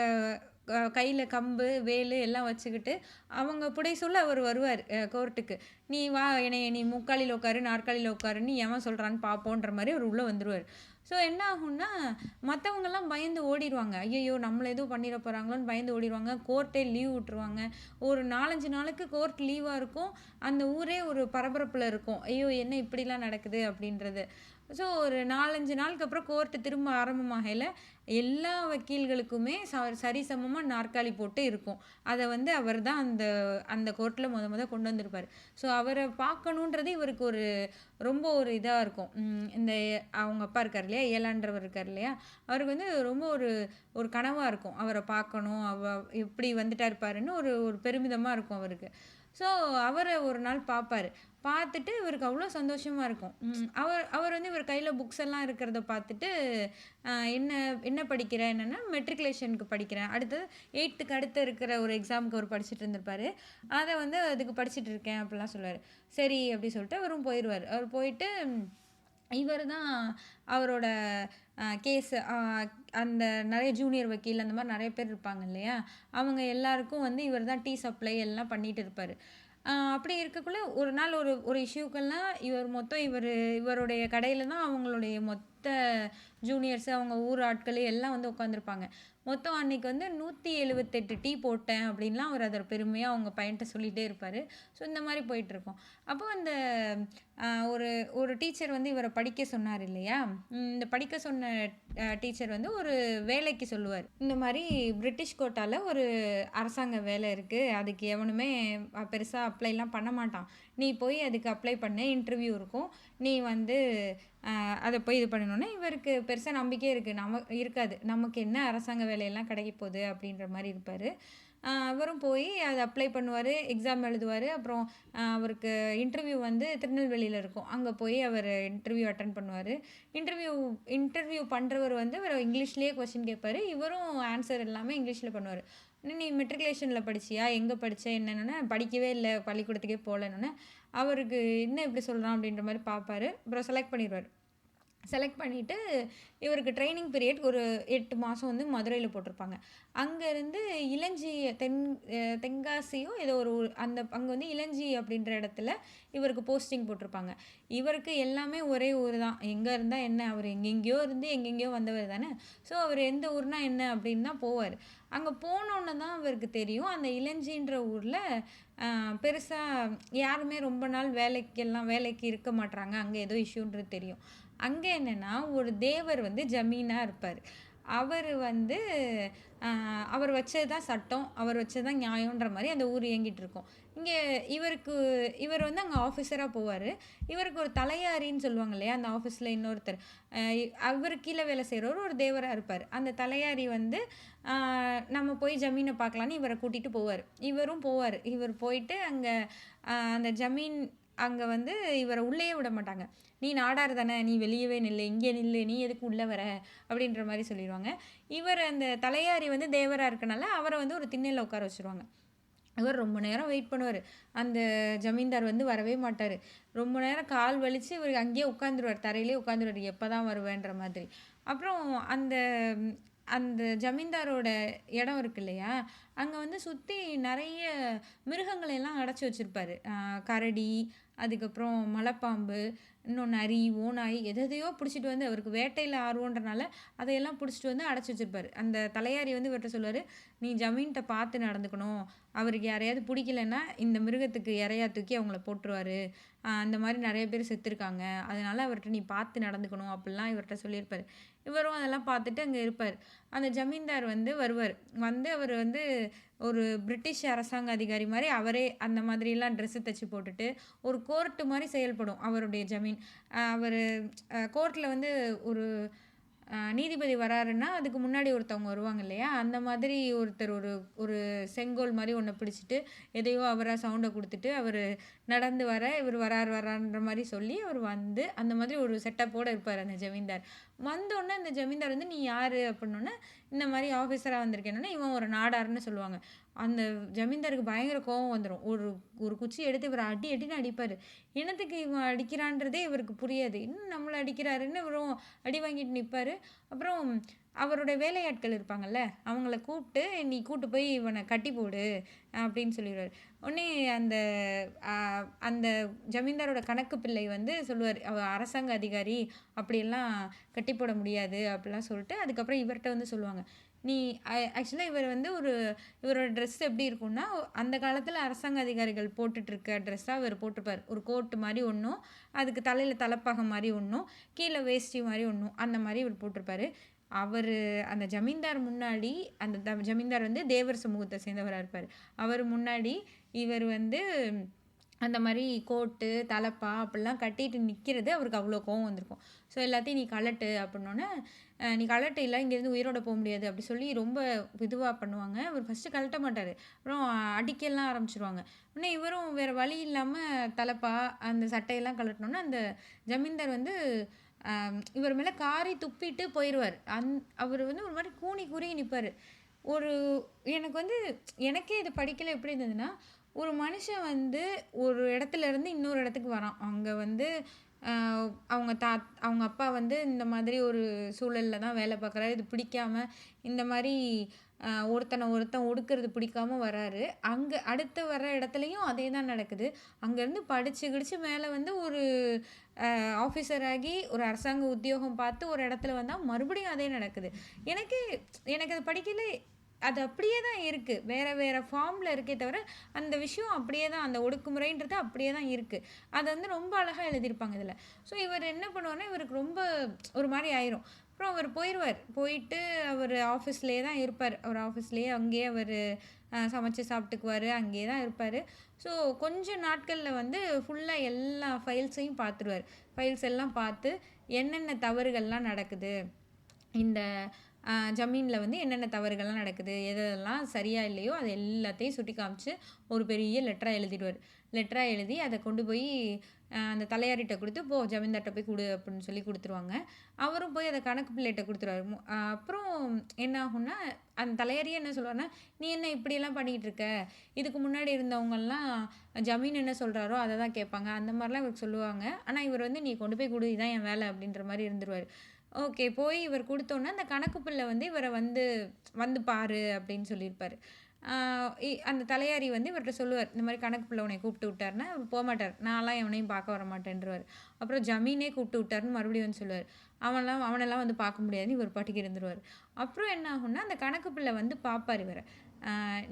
கையில கம்பு, வேலு எல்லாம் வச்சுக்கிட்டு, அவங்க புடைசூழ அவர் வருவாரு கோர்ட்டுக்கு. "நீ வா, என்னைய நீ முக்காலில உட்காரு, நாற்காலியில உட்காருன்னு எவன் சொல்றான்னு பார்ப்போன்ற" மாரி அவரு உள்ள வந்துருவாரு. ஸோ என்ன ஆகும்னா, மத்தவங்கலாம் பயந்து ஓடிருவாங்க. ஐயய்யோ! நம்மள எதுவும் பண்ணிற போறாங்களோன்னு பயந்து ஓடிருவாங்க. கோர்ட்டே லீவ் விட்டுருவாங்க. ஒரு 4, 5 நாளுக்கு கோர்ட் லீவா இருக்கும். அந்த ஊரே ஒரு பரபரப்புல இருக்கும். ஐயோ! என்ன இப்படிலாம் நடக்குது அப்படின்றது. ஸோ ஒரு 4, 5 நாளுக்கு அப்புறம் கோர்ட் திரும்ப ஆரம்பமாகையில, எல்லா வக்கீல்களுக்குமே சரிசமமா நாற்காலி போட்டு இருக்கும். அத வந்து அவர் தான் அந்த அந்த கோர்ட்ல மொத கொண்டு வந்திருப்பாரு. ஸோ அவர பார்க்கணுன்றது இவருக்கு ரொம்ப ஒரு இதா இருக்கும். இந்த அவங்க அப்பா இருக்காரு இல்லையா? ஏலான்றவர் இருக்காரு இல்லையா? அவருக்கு வந்து ரொம்ப ஒரு கனவா இருக்கும். அவர பார்க்கணும். எப்படி வந்துட்டாரு பாருன்னு ஒரு ஒரு பெருமிதமா இருக்கும் அவருக்கு. ஸோ அவர ஒரு நாள் பார்ப்பாரு. பார்த்துட்டு இவருக்கு அவ்ளோ சந்தோஷமா இருக்கும். அவர் அவர் வந்து இவர் கையில புக்ஸ் எல்லாம் இருக்கிறத பார்த்துட்டு, என்ன என்ன படிக்கிற? என்னன்னா மெட்ரிகுலேஷனுக்கு படிக்கிறேன். அடுத்தது 8த்துக்கு அடுத்து இருக்கிற ஒரு எக்ஸாமுக்கு அவர் படிச்சுட்டு இருந்திருப்பாரு. அத வந்து அதுக்கு படிச்சுட்டு இருக்கேன் அப்படிலாம் சொல்லுவாரு. சரி அப்படி சொல்லிட்டு அவரும் போயிருவாரு. அவர் போயிட்டு இவரு தான் அவரோட கேஸ் அந்த நெறைய ஜூனியர் வக்கீல் அந்த மாரி நெறைய பேர் இருப்பாங்க இல்லையா? அவங்க எல்லாருக்கும் வந்து இவர் தான் டீ சப்ளை எல்லாம் பண்ணிட்டு இருப்பாரு. அப்படி இருக்கக்குள்ள ஒரு நாள் ஒரு இஷ்யூக்கெல்லாம் இவருடைய கடையில தான் அவங்களுடைய மொத்த ஜூனியர்ஸ் அவங்க ஊர் ஆட்கள் எல்லாம் வந்து உட்காந்துருப்பாங்க. மொத்தம் அன்னைக்கு வந்து 178 டீ போட்டேன் அப்படின்லாம் அவர் அத பெருமையா அவங்க பையன்ட்ட சொல்லிட்டே இருப்பாரு. ஸோ இந்த மாரி போயிட்டுருக்கும். அப்போ அந்த ஒரு ஒரு டீச்சர் வந்து இவர படிக்க சொன்னார் இல்லையா? இந்த படிக்க சொன்ன டீச்சர் வந்து ஒரு வேலைக்கு சொல்லுவாரு. இந்த மாரி பிரிட்டிஷ் கோட்டால ஒரு அரசாங்க வேலை இருக்கு. அதுக்கு எவனுமே பெருசா அப்ளைலாம் பண்ண மாட்டான். நீ போய் அதுக்கு அப்ளை பண்ணு. இன்டர்வியூ இருக்கும். நீ வந்து அத போய் இது பண்ணணும்னா, இவருக்கு பெருசா நம்பிக்கையே இருக்காது. நமக்கு என்ன அரசாங்க வேலையெல்லாம் கிடைக்க போகுது அப்படின்ற மாரி இருப்பாரு. அவரும் போய் அத அப்ளை பண்ணுவாரு. எக்ஸாம் எழுதுவாரு. அப்புறம் அவருக்கு இன்டர்வியூ வந்து திருநெல்வேலியில இருக்கும். அங்க போய் அவரு இன்டர்வியூ அட்டெண்ட் பண்ணுவாரு. இன்டர்வியூ இன்டர்வியூ பண்றவர் வந்து இவர இங்கிலீஷ்லயே கொஸ்டின் கேட்பாரு. இவரும் ஆன்சர் எல்லாமே இங்கிலீஷ்ல பண்ணுவாரு. "நீ மெட்ரிகுலேஷன்ல படிச்சியா? எங்க படிச்ச? என்னன்னோனே?" "படிக்கவே இல்ல. பள்ளிக்கூடத்துக்கே போலன்னோனே." அவருக்கு என்ன இப்படி சொல்றான் அப்படின்ற மாரி பார்ப்பாரு. அப்புறம் செலக்ட் பண்ணிருவாரு. செலக்ட் பண்ணிட்டு, இவருக்கு ட்ரெய்னிங் பீரியட் ஒரு 8 மாசம் வந்து மதுரையில போட்டிருப்பாங்க. அங்கருந்து இளஞ்சி தென்காசியோ ஏதோ ஒரு ஊர் அங்க வந்து இளஞ்சி அப்படின்ற இடத்துல இவருக்கு போஸ்டிங் போட்டிருப்பாங்க. இவருக்கு எல்லாமே ஒரே ஊர் தான். எங்க இருந்தா என்ன? அவரு எங்கெங்கேயோ இருந்து எங்கெங்கேயோ வந்தவர் தானே! ஸோ அவரு எந்த ஊர்னா என்ன அப்படின்னு தான் போவாரு. அங்க போனோனே தான் அவருக்கு தெரியும். அந்த இளஞ்சின்ற ஊர்ல அ பெருசா யாருமே ரொம்ப நாள் வேலைக்கு இருக்க மாட்றாங்க. அங்க ஏதோ இஷ்யூன்றது தெரியும். அங்க என்னன்னா, ஒரு தேவர் வந்து ஜமீனா இருப்பாரு. அவரு வந்து அவர் வச்சது தான் சட்டம். அவர் வச்சது தான் நியாயம்ன்ற மாரி அந்த ஊர் இயங்கிட்டு இருக்கும். இங்கே இவர் வந்து அங்கே ஆஃபீஸராக போவார். இவருக்கு ஒரு தலையாரின்னு சொல்லுவாங்க இல்லையா, அந்த ஆஃபீஸில் இன்னொருத்தர் அவருக்கு கீழே வேலை செய்கிறவர் ஒரு தேவராக இருப்பார். அந்த தலையாரி வந்து நம்ம போய் ஜமீனை பார்க்கலான்னு இவரை கூட்டிகிட்டு போவார். இவரும் போவார். இவர் போயிட்டு அங்கே அந்த ஜமீன் அங்கே வந்து இவரை உள்ளேயே விட மாட்டாங்க. நீ நாடார் தானே, நீ வெளியவே நில்லு, இங்கே நில்லு, நீ எதுக்கு உள்ளே வர அப்படின்ற மாதிரி சொல்லிடுவாங்க. இவர் அந்த தலையாரி வந்து தேவராக இருக்கனால அவரை வந்து ஒரு திண்ணையில் உட்கார வச்சுருவாங்க. இவர் ரொம்ப நேரம் வெயிட் பண்ணுவார். அந்த ஜமீன்தார் வந்து வரவே மாட்டார். ரொம்ப நேரம் கால் வலித்து இவர் அங்கேயே உட்காந்துருவார், தரையிலே உட்காந்துருவார், எப்போ தான் வருவேன்ற மாதிரி. அப்புறம் அந்த அந்த ஜமீன்தாரோட இடம் இருக்கு இல்லையா, அங்கே வந்து சுற்றி நிறைய மிருகங்களை எல்லாம் அடைச்சி வச்சுருப்பாரு. கரடி, அதுக்கப்புறம் மலைப்பாம்பு, இன்னும் நரி, ஓநாய், எதையோ பிடிச்சிட்டு வந்து அவருக்கு வேட்டையில் ஆர்வன்றனால அதையெல்லாம் பிடிச்சிட்டு வந்து அடைச்சி வச்சுருப்பாரு. அந்த தலையாரி வந்து இவர்கிட்ட சொல்லுவார், நீ ஜமீன்கிட்ட பார்த்து நடந்துக்கணும், அவருக்கு யாரையாவது பிடிக்கலன்னா இந்த மிருகத்துக்கு இரையா தூக்கி அவங்கள போட்டுருவார், அந்த மாதிரி நிறைய பேர் செத்துருக்காங்க, அதனால் அவர்கிட்ட நீ பார்த்து நடந்துக்கணும் அப்படிலாம் இவர்கிட்ட சொல்லியிருப்பார். இவரும் அதெல்லாம் பார்த்துட்டு அங்கே இருப்பார். அந்த ஜமீன்தார் வந்து வருவார். வந்து அவர் வந்து ஒரு பிரிட்டிஷ் அரசாங்க அதிகாரி மாதிரி அவரே அந்த மாதிரிலாம் ட்ரெஸ்ஸு தைச்சி போட்டுட்டு ஒரு கோர்ட்டு மாதிரி செயல்படும் அவருடைய ஜமீன். அவர் கோர்ட்டில் வந்து ஒரு நீதிபதி வராருன்னா அதுக்கு முன்னாடி ஒருத்தவங்க வருவாங்க இல்லையா, அந்த மாதிரி ஒருத்தர் ஒரு ஒரு செங்கோல் மாதிரி ஒன்றை பிடிச்சிட்டு எதையோ அவராக சவுண்டை கொடுத்துட்டு அவர் நடந்து வர இவர் வரான்ற மாதிரி சொல்லி அவர் வந்து அந்த மாதிரி ஒரு செட்டப்போடு இருப்பார் அந்த ஜமீன்தார். வந்தோடனே அந்த ஜமீன்தார் வந்து நீ யார் அப்படின்னோடனே இந்த மாதிரி ஆஃபீஸராக வந்திருக்கேன்னொன்னே இவன் ஒரு நாடார்னு சொல்லுவாங்க. அந்த ஜமீன்தாருக்கு பயங்கர கோபம் வந்துடும். ஒரு குச்சி எடுத்து இவர் அடின்னு அடிப்பார். என்னத்துக்கு இவன் அடிக்கிறான்றதே இவருக்கு புரியாது. இன்னும் நம்மளை அடிக்கிறாருன்னு இவரும் அடி வாங்கிட்டு நிற்பார். அப்புறம் அவருடைய வேலையாட்கள் இருப்பாங்கள்ல, அவங்கள கூப்பிட்டு நீ கூப்பிட்டு போய் இவனை கட்டி போடு அப்படின்னு சொல்லிடுவார். உடனே அந்த அந்த ஜமீன்தாரோட கணக்கு பிள்ளை வந்து சொல்லுவார், அவர் அரசாங்க அதிகாரி, அப்படியெல்லாம் கட்டி போட முடியாது அப்படிலாம் சொல்லிட்டு அதுக்கப்புறம் இவர்கிட்ட வந்து சொல்லுவாங்க, நீ ஆக்சுவலாக இவர் வந்து இவரோட ட்ரெஸ் எப்படி இருக்கும்னா, அந்த காலத்தில் அரசாங்க அதிகாரிகள் போட்டுட்ருக்க ட்ரெஸ்ஸாக இவர் போட்டிருப்பார். ஒரு கோட்டு மாதிரி ஒன்றும், அதுக்கு தலையில் தலைப்பாகை மாதிரி ஒன்றும், கீழே வேஷ்டி மாதிரி ஒன்றும், அந்த மாதிரி இவர் போட்டிருப்பார். அவர் அந்த ஜமீன்தார் முன்னாடி அந்த ஜமீன்தார் வந்து தேவர் சமூகத்தை சேர்ந்தவராக இருப்பார். அவர் முன்னாடி இவர் வந்து அந்த மாதிரி கோட்டு தலப்பா அப்படிலாம் கட்டிட்டு நிற்கிறது அவருக்கு அவ்வளோ கோவம் வந்திருக்கும். ஸோ எல்லாத்தையும் நீ கலட்டு அப்படின்னோடனே நீ கலட்டு இல்லை இங்கேருந்து உயிரோட போக முடியாது அப்படி சொல்லி ரொம்ப இதுவாக பண்ணுவாங்க. அவர் ஃபஸ்ட்டு கழட்ட மாட்டார், அப்புறம் அடிக்கலாம் ஆரம்பிச்சிருவாங்க. உடனே இவரும் வேறு வழி இல்லாமல் தலப்பா அந்த சட்டையெல்லாம் கலட்டினோன்னே அந்த ஜமீன்தார் வந்து இவர் மேலே காரி துப்பிட்டு போயிடுவார். அவர் வந்து ஒரு மாதிரி கூனி குறுகி நிற்பார். ஒரு எனக்கு வந்து எனக்கே இது படிக்கல எப்படி இருந்ததுன்னா, ஒரு மனுஷன் வந்து ஒரு இடத்துல இருந்து இன்னொரு இடத்துக்கு வரான். அங்கே வந்து அவங்க அப்பா வந்து இந்த மாதிரி ஒரு சூழலில் தான் வேலை பார்க்குறாரு. இது பிடிக்காம இந்த மாதிரி ஒருத்தன் ஒடுக்கிறது பிடிக்காம வராரு. அங்கே அடுத்து வர்ற இடத்துலையும் அதே தான் நடக்குது. அங்கேருந்து படித்து கிடிச்சு மேலே வந்து ஒரு ஆஃபீஸர் ஆகி ஒரு அரசாங்க உத்தியோகம் பார்த்து ஒரு இடத்துல வந்தால் மறுபடியும் அதே நடக்குது. எனக்கு அது படிக்கல. அது அப்படியே தான் இருக்குது, வேறு ஃபார்மில் இருக்கே தவிர அந்த விஷயம் அப்படியே தான், அந்த ஒடுக்குமுறைன்றது அப்படியே தான் இருக்குது. அதை வந்து ரொம்ப அழகாக எழுதியிருப்பாங்க இதில். ஸோ இவர் என்ன பண்ணுவார்னா, இவருக்கு ரொம்ப ஒரு மாதிரி ஆயிரும். அப்புறம் அவர் போயிடுவார். போயிட்டு அவர் ஆஃபீஸ்லேயே தான் இருப்பார். அவர் ஆஃபீஸ்லேயே அங்கேயே அவர் சமைச்சு சாப்பிட்டுக்குவார், அங்கேயே தான் இருப்பார். ஸோ கொஞ்சம் நாட்களில் வந்து ஃபுல்லாக எல்லா ஃபைல்ஸையும் பார்த்துருவார். ஃபைல்ஸ் எல்லாம் பார்த்து என்னென்ன தவறுகள்லாம் நடக்குது, இந்த ஜமீனில் வந்து என்னென்ன தவறுகள்லாம் நடக்குது, எதெல்லாம் சரியாக இல்லையோ அது எல்லாத்தையும் சுட்டி காமிச்சு ஒரு பெரிய லெட்டராக எழுதி அதை கொண்டு போய் அந்த தலையாரிட்ட கொடுத்து போ ஜமீன்தார்கிட்ட போய் கொடு அப்படின்னு சொல்லி கொடுத்துருவாங்க. அவரும் போய் அதை கணக்கு பிள்ளைகிட்ட கொடுத்துருவாரு. அப்புறம் என்ன ஆகும்னா, அந்த தலையாரியே என்ன சொல்லுவாருன்னா, நீ என்ன இப்படியெல்லாம் பண்ணிக்கிட்டு இருக்க, இதுக்கு முன்னாடி இருந்தவங்கெல்லாம் ஜமீன் என்ன சொல்கிறாரோ அதை தான் கேட்பாங்க, அந்த மாதிரிலாம் இவருக்கு சொல்லுவாங்க. ஆனால் இவர் வந்து நீ கொண்டு போய் கொடு, இதான் என் வேலை அப்படின்ற மாதிரி இருந்துருவார். ஓகே, போய் இவர் கொடுத்தோன்னே அந்த கணக்கு பிள்ளை வந்து இவரை வந்து பாரு அப்படின்னு சொல்லியிருப்பார். அந்த தலையாரி வந்து இவர்கிட்ட சொல்லுவார், இந்த மாதிரி கணக்கு பிள்ளை உன்னை கூப்பிட்டு விட்டாருன்னா அவர் போக மாட்டார், நான்லாம் எவனையும் பார்க்க வர மாட்டேன்றவர். அப்புறம் ஜமீனே கூப்பிட்டு விட்டாருன்னு மறுபடியும் வந்து சொல்லுவார். அவனெல்லாம் வந்து பார்க்க முடியாதுன்னு இவர் பாட்டுக்கு இருந்துருவார். அப்புறம் என்ன ஆகும்னா, அந்த கணக்கு பிள்ளை வந்து பார்ப்பார் இவரை.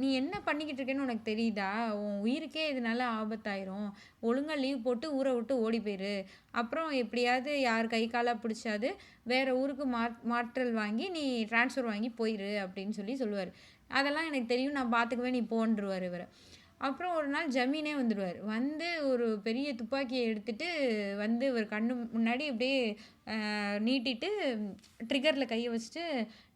நீ என்ன பண்ணிக்கிட்டு இருக்கேன்னு உனக்கு தெரியுதா, உன் உயிருக்கே இதனால ஆபத்தாயிரும், ஒழுங்காக லீவ் போட்டு ஊரை விட்டு ஓடி போயிரு, அப்புறம் எப்படியாவது யார் கை காலாக பிடிச்சாது வேறு ஊருக்கு மாற்றல் வாங்கி நீ ட்ரான்ஸ்ஃபர் வாங்கி போயிரு அப்படின்னு சொல்லுவார். அதெல்லாம் எனக்கு தெரியும், நான் பார்த்துக்குவேன், நீ போன்றுவார் இவர். அப்புறம் ஒரு நாள் ஜமீனே வந்துடுவார். வந்து ஒரு பெரிய துப்பாக்கிய எடுத்துட்டு வந்து இவர் கண்ணு முன்னாடி அப்படியே நீட்டிட்டு ட்ரிகர்ல கைய வச்சுட்டு,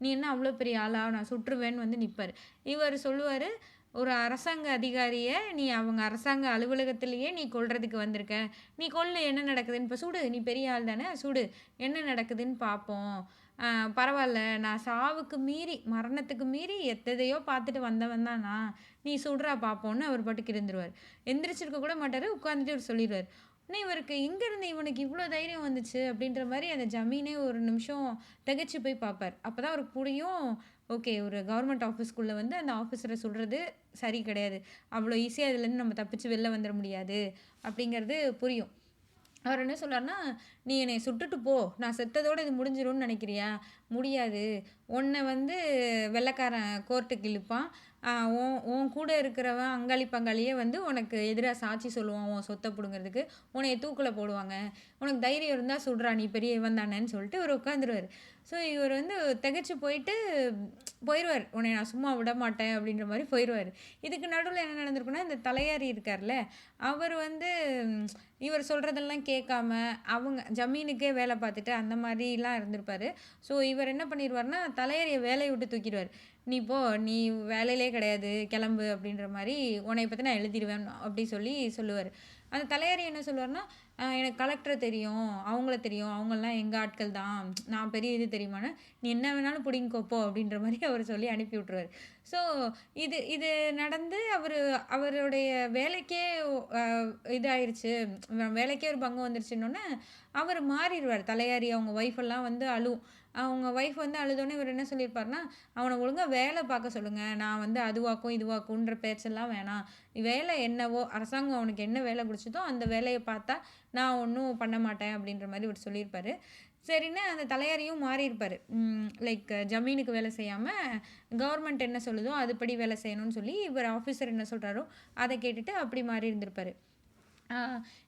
"நீ என்ன அவ்வளோ பெரிய ஆளா? நான் சுட்டுருவேன்னு" வந்து நிப்பாரு. இவர் சொல்லுவாரு, "ஒரு அரசாங்க அதிகாரிய நீ அவங்க அரசாங்க அலுவலகத்திலேயே நீ கொல்றதுக்கு வந்திருக்க. நீ கொல்லு என்ன நடக்குதுன்னு இப்ப சுடு. நீ பெரிய ஆள் தானே சுடு. என்ன நடக்குதுன்னு பார்ப்போம். அ பரவால்ல. நான் சாவுக்கு மீறி, மரணத்துக்கு மீறி எத்ததையோ பார்த்துட்டு வந்தவன் தான் நான். நீ சுட்றா பார்ப்போம்ன்னு" அவர் பாட்டுக்கு இருந்துருவாரு. எந்திரிச்சிருக்க கூட மாட்டாரு. உட்காந்துட்டு இவரு சொல்லிருவாரு. உடனே இவருக்கு எங்கேருந்து இவனுக்கு இவ்ளோ தைரியம் வந்துச்சு? அப்படின்ற மாரி அந்த ஜமீனே ஒரு நிமிஷம் திகைச்சு போய் பார்ப்பார். அப்பதான் அவருக்கு புரியும், ஓகே ஒரு கவர்மெண்ட் ஆஃபீஸ்க்குள்ள வந்து அந்த ஆஃபீஸர சுடுறது சரி கிடையாது. அவ்வளோ ஈஸியா இதுலேருந்து நம்ம தப்பிச்சு வெளில வந்துர முடியாது. அப்படிங்கிறது புரியும். அவர் என்ன சொல்றாருன்னா, "நீ என்னைய சுட்டுட்டு போ. நான் செத்ததோட இது முடிஞ்சிரும்னு நெனைக்கிறியா? முடியாது. உன்ன வந்து வெள்ளைக்காரன் கோர்ட்டுக்கு இழுப்பான். உன் உன் கூட இருக்கிறவன் அங்காளி பங்காளியே வந்து உனக்கு எதிரா சாட்சி சொல்லுவான் உன் சொத்த புடுங்குறதுக்கு. உன்னைய தூக்குல போடுவாங்க. உனக்கு தைரியம் இருந்தா சுட்றா நீ பெரிய இவன் தானேன்னு" சொல்லிட்டு இவரு உட்காந்துருவாரு. ஸோ இவர் வந்து திகைச்சு போயிட்டு போயிருவாரு. "உன்னைய நான் சும்மா விடமாட்டேன்" அப்படின்ற மாரி போயிருவாரு. இதுக்கு நடுவுல என்ன நடந்திருக்குன்னா, இந்த தலையாரி இருக்கார்ல, அவர் வந்து இவர் சொல்றதெல்லாம் கேட்காம, அவங்க ஜமீனுக்கே வேலை பார்த்துட்டு அந்த மாரிலாம் இருந்திருப்பாரு. ஸோ இவர் என்ன பண்ணிருவாருன்னா, தலையறைய வேலைய விட்டு தூக்கிருவாரு. "நீ போ! நீ வேலையிலே கிடையாது. கிளம்பு" அப்படின்ற மாரி, "உன்னைய பத்தி நான் எழுதிருவேன்" அப்படி சொல்லி சொல்லுவாரு. அந்த தலையாரி என்ன சொல்லுவாருன்னா, எனக்கு கலெக்டர தெரியும், அவங்கள தெரியும். அவங்கலாம் எங்க ஆட்கள் தான். நான் பெரிய இது தெரியுமான்னு, "நீ என்ன வேணாலும் புடிங்கிக்கோ போ" அப்படின்ற மாரி அவர் சொல்லி அனுப்பி விட்டுருவாரு. ஸோ இது இது நடந்து அவருடைய வேலைக்கே அ இதாயிருச்சு. வேலைக்கே ஒரு பங்கம் வந்துருச்சுன்னோனே, அவரு மாறிருவாரு. தலையாரி அவங்க ஒய்ஃப் எல்லாம் வந்து அழுவும். அவங்க ஒய்ஃப் வந்து அழுதோனே இவரு என்ன சொல்லியிருப்பாருன்னா, "அவன ஒழுங்கா வேல பார்க்க சொல்லுங்க. நான் வந்து அதுவாக்கும், இதுவாக்குன்ற பேச்செல்லாம் வேணாம். வேலை என்னவோ, அரசாங்கம் அவனுக்கு என்ன வேலை குடுச்சுதோ, அந்த வேலைய பார்த்தா, நான் ஒண்ணும் பண்ண மாட்டேன்." அப்படின்ற மாரி இவரு சொல்லியிருப்பாரு. சரின்னு அந்த தலையாரியும் மாறியிருப்பாரு. லைக் ஜமீனுக்கு வேலை செய்யாம, கவர்மெண்ட் என்ன சொல்லுதோ, அதுபடி வேலை செய்யணும்னு சொல்லி, இவர் ஆஃபீசர் என்ன சொல்றாரோ, அத கேட்டுட்டு அப்படி மாறி இருந்திருப்பாரு. ஆ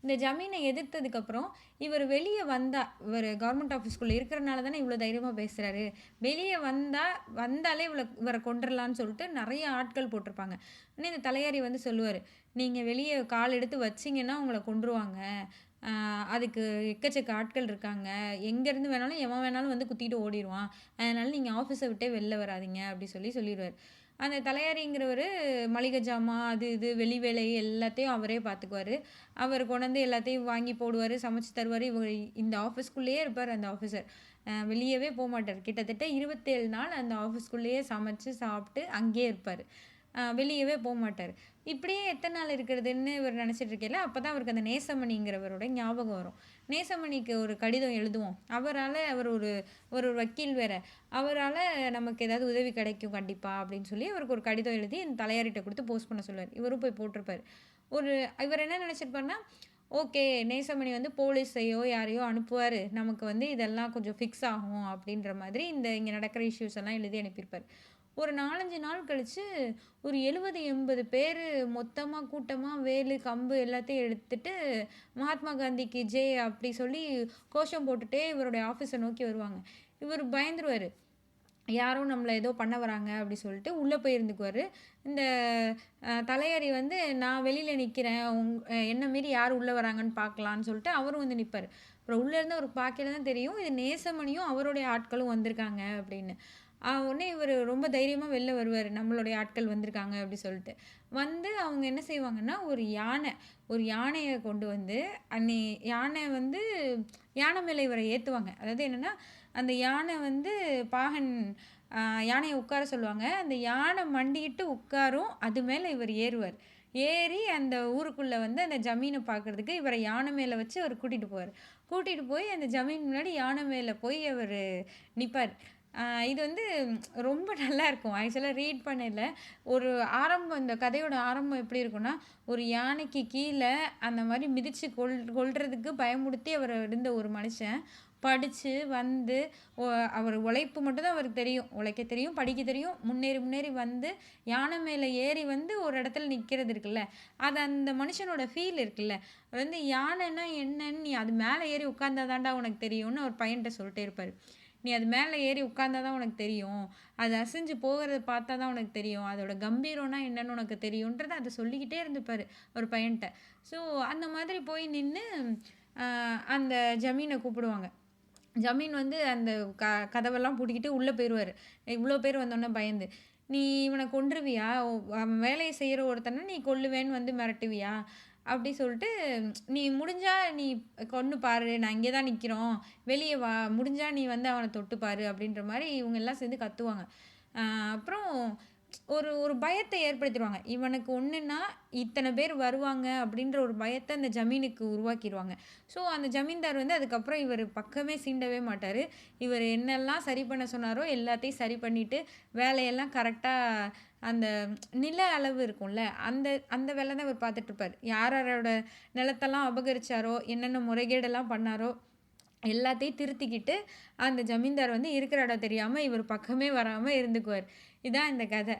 இந்த ஜமீன எதிர்த்ததுக்கப்புறம், இவரு வெளிய வந்தா, இவரு கவர்மெண்ட் ஆஃபீஸ்க்குள்ள இருக்கிறனால தானே இவ்ளோ தைரியமா பேசுறாரு. வெளிய வந்தாலே இவர கொன்றுலான்னு சொல்லிட்டு நெறைய ஆட்கள் போட்டிருப்பாங்க. உடனே இந்த தலையாரி வந்து சொல்லுவாரு, "நீங்க வெளிய கால் எடுத்து வச்சீங்கன்னா, உங்கள கொன்றுவாங்க. ஆ அதுக்கு எக்கச்சக்க ஆட்கள் இருக்காங்க. எங்கேருந்து வேணாலும் எவன் வேணாலும் வந்து குத்திட்டு ஓடிருவான். அதனால நீங்க ஆஃபீஸ விட்டே வெளில வராதீங்க" அப்படி சொல்லிருவாரு. அந்த தலையாரிங்கிறவரு மளிகை ஜாமான், அது இது வெளி வேலை எல்லாத்தையும் அவரே பார்த்துக்குவாரு. அவர் கொண்டாந்து எல்லாத்தையும் வாங்கி போடுவாரு, சமைச்சு தருவாரு. இவரு இந்த ஆஃபீஸ்க்குள்ளேயே இருப்பாரு அந்த ஆஃபீசர். வெளியவே போமாட்டாரு. கிட்டத்தட்ட 27 நாள் அந்த ஆஃபீஸ்க்குள்ளேயே சமைச்சு, சாப்பிட்டு அங்கேயே இருப்பாரு. வெளியவே போமாட்டாரு. இப்படியே எத்தன நாள் இருக்கிறதுன்னு இவரு நெனச்சிட்டு இருக்கையில, அப்பதான் அவருக்கு அந்த நேசமணிங்கிறவரோட ஞாபகம் வரும். நேசமணிக்கு ஒரு கடிதம் எழுதுவோம். அவர் ஒரு ஒரு வக்கீல் வேற. அவரால நமக்கு ஏதாவது உதவி கிடைக்கும் கண்டிப்பா அப்படின்னு சொல்லி, அவருக்கு ஒரு கடிதம் எழுதி இந்த தலையாரிட்ட குடுத்து போஸ்ட் பண்ண சொல்லுவாரு. இவரும் போய் போட்டிருப்பாரு. ஒரு இவர் என்ன நெனச்சிருப்பாருன்னா, ஓகே நேசமணி வந்து போலீஸையோ, யாரையோ அனுப்புவாரு. நமக்கு வந்து இதெல்லாம் கொஞ்சம் ஃபிக்ஸ் ஆகும் அப்படின்ற மாதிரி இங்க நடக்கிற இஷ்யூஸ் எல்லாம் எழுதி அனுப்பியிருப்பாரு. ஒரு 4, 5 நாள் கழிச்சு, ஒரு 70, 80 பேரு மொத்தமா கூட்டமா வேலு, கம்பு எல்லாத்தையும் எடுத்துட்டு, மகாத்மா காந்திக்கு ஜெய் அப்படி சொல்லி கோஷம் போட்டுட்டே இவருடைய ஆஃபீஸ நோக்கி வருவாங்க. இவரு பயந்துருவாரு. யாரோ நம்மள ஏதோ பண்ண வராங்க அப்படி சொல்லிட்டு உள்ள போய் இருந்துக்குவாரு. இந்த தலையாரி வந்து நான் வெளியில நிக்கிறேன். என்ன மீறி யார் உள்ள வராங்கன்னு பார்க்கலான்னு சொல்லிட்டு அவரும் வந்து நிப்பாரு. அப்புறம் உள்ள இருந்து அவருக்கு பார்க்கையில தான் தெரியும், இது நேசமணியும் அவருடைய ஆட்களும் வந்திருக்காங்க அப்படின்னு. உடனே இவரு ரொம்ப தைரியமா வெளில வருவாரு. நம்மளுடைய ஆட்கள் வந்திருக்காங்க அப்படி சொல்லிட்டு. வந்து அவங்க என்ன செய்வாங்கன்னா, ஒரு யானைய கொண்டு வந்து அன்னை யானை வந்து யானை மேல இவர ஏத்துவாங்க. அதாவது என்னன்னா, அந்த யானை வந்து பாகன் அ யானைய உட்கார சொல்லுவாங்க. அந்த யானை மண்டியிட்டு உட்காரும். அது மேல இவர் ஏறுவார். ஏறி அந்த ஊருக்குள்ள வந்து அந்த ஜமீன பார்க்கறதுக்கு இவர யானை மேல வச்சு அவரு கூட்டிட்டு போவாரு. கூட்டிட்டு போய் அந்த ஜமீன் முன்னாடி யானை மேல போய் அவரு நிப்பாரு. இது வந்து ரொம்ப நல்லாயிருக்கும். ஆக்சுவலா ரீட் பண்ணயில ஒரு ஆரம்பம் இந்த கதையோட ஆரம்பம் எப்படி இருக்கும்னா, ஒரு யானைக்கு கீழ அந்த மாரி மிதிச்சு கொல்றதுக்கு பயமுறுத்தி அவர இருந்த ஒரு மனுஷன், படிச்சு வந்து ஒ அவர் உழைப்பு மட்டும் தான் அவருக்கு தெரியும். உழைக்க தெரியும், படிக்க தெரியும். முன்னேறி முன்னேறி வந்து யானை மேல ஏறி வந்து ஒரு இடத்துல நிக்கிறது இருக்குல்ல, அது அந்த மனுஷனோட ஃபீல் இருக்குல்ல, வந்து யானைன்னா என்னன்னு நீ அது மேல ஏறி உட்கார்ந்தா தான்டா உனக்கு தெரியும்னு ஒரு பையன்ட்ட சொல்ட்டே இருப்பாரு. நீ அது மேலே ஏறி உட்காந்தா தான் உனக்கு தெரியும். அது அசைஞ்சு போகிறத பார்த்தா தான் உனக்கு தெரியும். அதோட கம்பீரம்னா என்னன்னு உனக்கு தெரியுன்றத அதை சொல்லிக்கிட்டே இருந்துப்பாரு ஒரு பையன்ட்ட. ஸோ அந்த மாதிரி போய் நின்னு அந்த ஜமீனை கூப்பிடுவாங்க. ஜமீன் வந்து அந்த கதவெல்லாம் பூட்டிக்கிட்டு உள்ளே போயிடுவார். இவ்வளோ பேர் வந்தோன்னே பயந்து, நீ இவனை கொன்றுவியா? அவன் வேலையை செய்கிற ஒருத்தனை நீ கொல்லுவேன்னு வந்து மிரட்டுவியா? அப்படி சொல்லிட்டு, நீ முடிஞ்சா நீ கொன்று பாரு, நான் இங்கே தான் நிற்கிறோம், வெளியே வா, முடிஞ்சா நீ வந்து அவனை தொட்டு பாரு அப்படின்ற மாதிரி இவங்க எல்லாம் சேர்ந்து கத்துவாங்க. அப்புறம் ஒரு ஒரு பயத்தை ஏற்படுத்திடுவாங்க. இவனுக்கு ஒன்றுன்னா இத்தனை பேர் வருவாங்க அப்படின்ற ஒரு பயத்தை அந்த ஜமீனுக்கு உருவாக்கிடுவாங்க. ஸோ அந்த ஜமீன்தார் வந்து அதுக்கப்புறம் இவர் பக்கமே சீண்டவே மாட்டார். இவர் என்னெல்லாம் சரி பண்ண சொன்னாரோ எல்லாத்தையும் சரி பண்ணிவிட்டு வேலையெல்லாம் கரெக்டாக அந்த நில அளவு இருக்கும்ல, அந்த அந்த வேலை தான் இவர் பார்த்துட்ருப்பார். யார் யாரோட நிலத்தெல்லாம் அபகரித்தாரோ, என்னென்ன முறைகேடெல்லாம் பண்ணாரோ எல்லாத்தையும் திருத்திக்கிட்டு அந்த ஜமீன்தார் வந்து இருக்கிற இடம் தெரியாமல் இவர் பக்கமே வராமல் இருந்துக்குவார். இதான் இந்த கதை.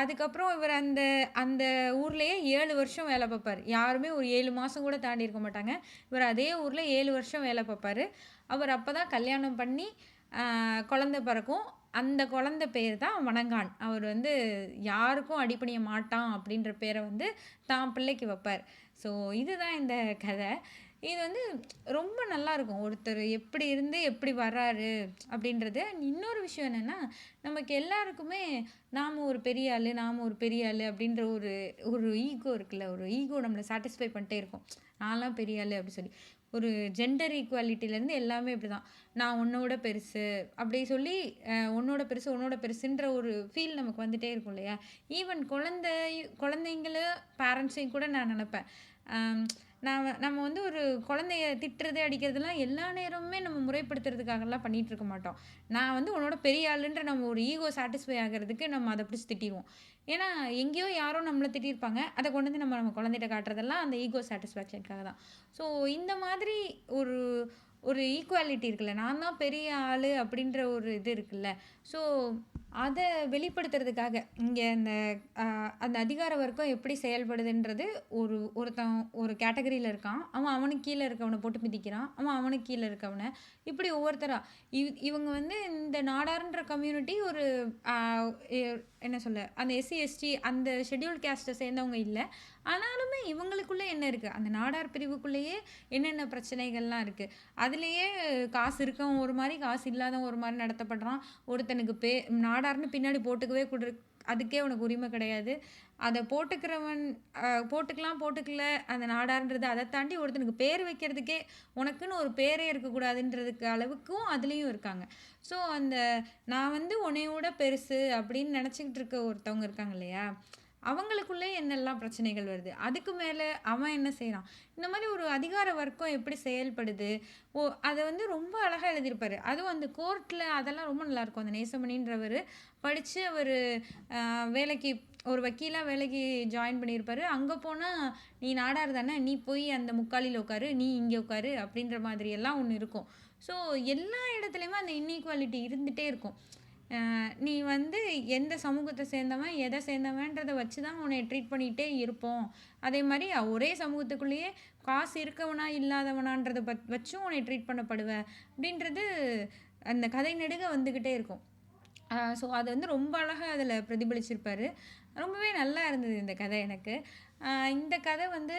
அதுக்கப்புறம் இவர் அந்த அந்த ஊர்லேயே 7 வருஷம் வேலை பார்ப்பார். யாருமே ஒரு 7 மாதம் கூட தாண்டி இருக்க மாட்டாங்க. இவர் அதே ஊரில் 7 வருஷம் வேலை பார்ப்பார். அவர் அப்போ தான் கல்யாணம் பண்ணி குழந்தை பிறக்கும். அந்த குழந்தை பேர் தான் வணங்கான். அவர் வந்து யாருக்கும் அடிபணிய மாட்டான் அப்படின்ற பேரை வந்து தான் பிள்ளைக்கு வைப்பார். ஸோ இதுதான் இந்த கதை. இது வந்து ரொம்ப நல்லாயிருக்கும். ஒருத்தர் எப்படி இருந்து எப்படி வர்றாரு அப்படின்றது. இன்னொரு விஷயம் என்னென்னா, நமக்கு எல்லாருக்குமே நாம் ஒரு பெரிய ஆள், நாம் ஒரு பெரிய ஆள் அப்படின்ற ஒரு ஒரு ஈகோ இருக்குல்ல, ஒரு ஈகோ நம்மளை சாட்டிஸ்ஃபை பண்ணிட்டே இருக்கும். நான்லாம் பெரிய ஆள் அப்படி சொல்லி. ஒரு ஜெண்டர் ஈக்குவாலிட்டிலேருந்து எல்லாமே இப்படி தான். நான் உன்னோட பெருசு அப்படி சொல்லி உன்னோட பெருசு உன்னோட பெருசுன்ற ஒரு ஃபீல் நமக்கு வந்துகிட்டே இருக்கும் இல்லையா? ஈவன் குழந்தைங்கள பேரண்ட்ஸையும் கூட நான் நினப்பேன். நம்ம வந்து ஒரு குழந்தைய திட்டுறது அடிக்கிறதுலாம் எல்லா நேரமுமே நம்ம முறைப்படுத்துறதுக்காகலாம் பண்ணிகிட்டு இருக்க மாட்டோம். நான் வந்து உன்னோட பெரிய ஆளுன்ற நம்ம ஒரு ஈகோ சாட்டிஸ்ஃபை ஆகிறதுக்கு நம்ம அதை பிடிச்சி திட்டிடுவோம். ஏன்னா எங்கேயோ யாரோ நம்மளை திட்டியிருப்பாங்க, அதை கொண்டு வந்து நம்ம குழந்தைகிட்ட காட்டுறதெல்லாம் அந்த ஈகோ சாட்டிஸ்ஃபேக்ஷனுக்காக தான். ஸோ இந்த மாதிரி ஒரு ஒரு ஈக்குவாலிட்டி இருக்குல்ல, நான் தான் பெரிய ஆள் அப்படின்ற ஒரு இது இருக்குல்ல, ஸோ அதை வெளிப்படுத்துறதுக்காக இங்கே அந்த அதிகார வர்க்கம் எப்படி செயல்படுதுன்றது, ஒருத்தன் ஒரு கேட்டகரியில் இருக்கான், அவனுக்கு கீழே இருக்கவனை போட்டு மிதிக்கிறான், அவனுக்கு கீழே இருக்கவனை, இப்படி ஒவ்வொருத்தராக இவங்க வந்து இந்த நாடார்ன்ற கம்யூனிட்டி ஒரு என்ன சொல்ல, அந்த எஸ்சி எஸ்டி அந்த ஷெட்யூல் கேஸ்ட்டை சேர்ந்தவங்க இல்லை. ஆனாலுமே இவங்களுக்குள்ளே என்ன இருக்குது, அந்த நாடார் பிரிவுக்குள்ளேயே என்னென்ன பிரச்சனைகள்லாம் இருக்குது. அதுலேயே காசு இருக்கவன் ஒரு மாதிரி, காசு இல்லாதவன் ஒரு மாதிரி நடத்தப்படுறான். ஒருத்தனுக்கு நாடார்னு பின்னாடி போட்டுக்கவே அதுக்கே உனக்கு உரிமை கிடையாது. அதை போட்டுக்கிறவன் போட்டுக்கல அந்த நாடார்ன்றது. அதை தாண்டி ஒருத்தனுக்கு பேர் வைக்கிறதுக்கே உனக்குன்னு ஒரு பேரே இருக்கக்கூடாதுன்றதுக்கு அளவுக்கும் அதுலேயும் இருக்காங்க. ஸோ அந்த நான் வந்து உன்னையோட பெருசு அப்படின்னு நினச்சிக்கிட்டு இருக்க ஒருத்தவங்க இருக்காங்க இல்லையா, அவங்களுக்குள்ளே என்னெல்லாம் பிரச்சனைகள் வருது, அதுக்கு மேலே அவன் என்ன செய்கிறான், இந்த மாதிரி ஒரு அதிகார வர்க்கம் எப்படி செயல்படுது, அதை வந்து ரொம்ப அழகாக எழுதியிருப்பார். அதுவும் அந்த கோர்ட்டில் அதெல்லாம் ரொம்ப நல்லாயிருக்கும். அந்த நேசமணின்றவர் படித்து அவர் வேலைக்கு ஒரு வக்கீலாக வேலைக்கு ஜாயின் பண்ணியிருப்பார். அங்கே போனால் நீ நாடார் தானே, நீ போய் அந்த முக்காலியில் உட்காரு, நீ இங்கே உட்காரு அப்படின்ற மாதிரியெல்லாம் ஒன்று இருக்கும். ஸோ எல்லா இடத்துலையுமே அந்த இன்இக்வாலிட்டி இருந்துகிட்டே இருக்கும். நீ வந்து எந்த சமூகத்தை சேர்ந்தவன் எதை சேர்ந்தவன்றதை வச்சு தான் உன்னை ட்ரீட் பண்ணிகிட்டே இருப்போம். அதே மாதிரி ஒரே சமூகத்துக்குள்ளேயே காசு இருக்கவனா இல்லாதவனான்றதை வச்சும் உன்னை ட்ரீட் பண்ணப்படுவ அப்படின்றது அந்த கதை நெடுக வந்துக்கிட்டே இருக்கும். ஸோ அது வந்து ரொம்ப அழகாக அதில் பிரதிபலிச்சிருப்பார். ரொம்பவே நல்லா இருந்தது இந்த கதை எனக்கு. இந்த கதை வந்து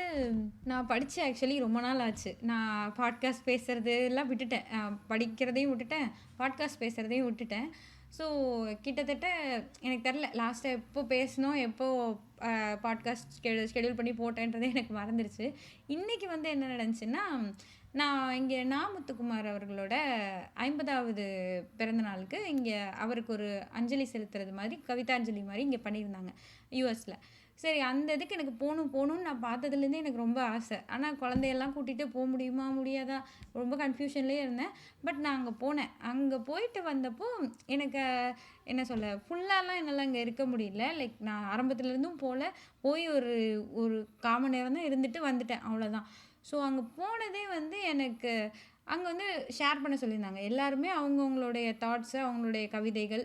நான் படித்து ஆக்சுவலி ரொம்ப நாள் ஆச்சு. நான் பாட்காஸ்ட் பேசுகிறது எல்லாம் விட்டுட்டேன். படிக்கிறதையும் விட்டுட்டேன், பாட்காஸ்ட் பேசுகிறதையும் விட்டுட்டேன். ஸோ கிட்டத்தட்ட எனக்கு தெரில லாஸ்ட்டாக எப்போ பேசணும், எப்போ பாட்காஸ்ட் ஷெடியூல் பண்ணி போட்டேன்றதே எனக்கு மறந்துடுச்சு. இன்றைக்கி வந்து என்ன நடந்துச்சுன்னா, நான் இங்கே முத்துக்குமார் அவர்களோட 50வது பிறந்த நாளுக்கு இங்கே அவருக்கு ஒரு அஞ்சலி செலுத்துறது மாதிரி, கவிதாஞ்சலி மாதிரி இங்கே பண்ணியிருந்தாங்க யூஎஸில். சரி, அந்த இதுக்கு எனக்கு போகணுன்னு நான் பார்த்ததுலேருந்தே எனக்கு ரொம்ப ஆசை. ஆனால் குழந்தையெல்லாம் கூட்டிகிட்டு போக முடியுமா முடியாதா ரொம்ப கன்ஃபியூஷன்லேயே இருந்தேன். பட் நான் அங்கே போனேன். அங்கே போயிட்டு வந்தப்போ எனக்கு என்ன சொல்ல, ஃபுல்லாலாம் என்னால் அங்கே இருக்க முடியல. லைக் நான் ஆரம்பத்துலேருந்தும் போய் ஒரு ஒரு 1/4 மணி நேரம் தான் இருந்துட்டு வந்துட்டேன், அவ்வளோதான். ஸோ அங்கே போனதே வந்து எனக்கு அங்கே வந்து ஷேர் பண்ண சொல்லியிருந்தாங்க. எல்லாருமே அவங்கவுங்களுடைய தாட்ஸு, அவங்களுடைய கவிதைகள்,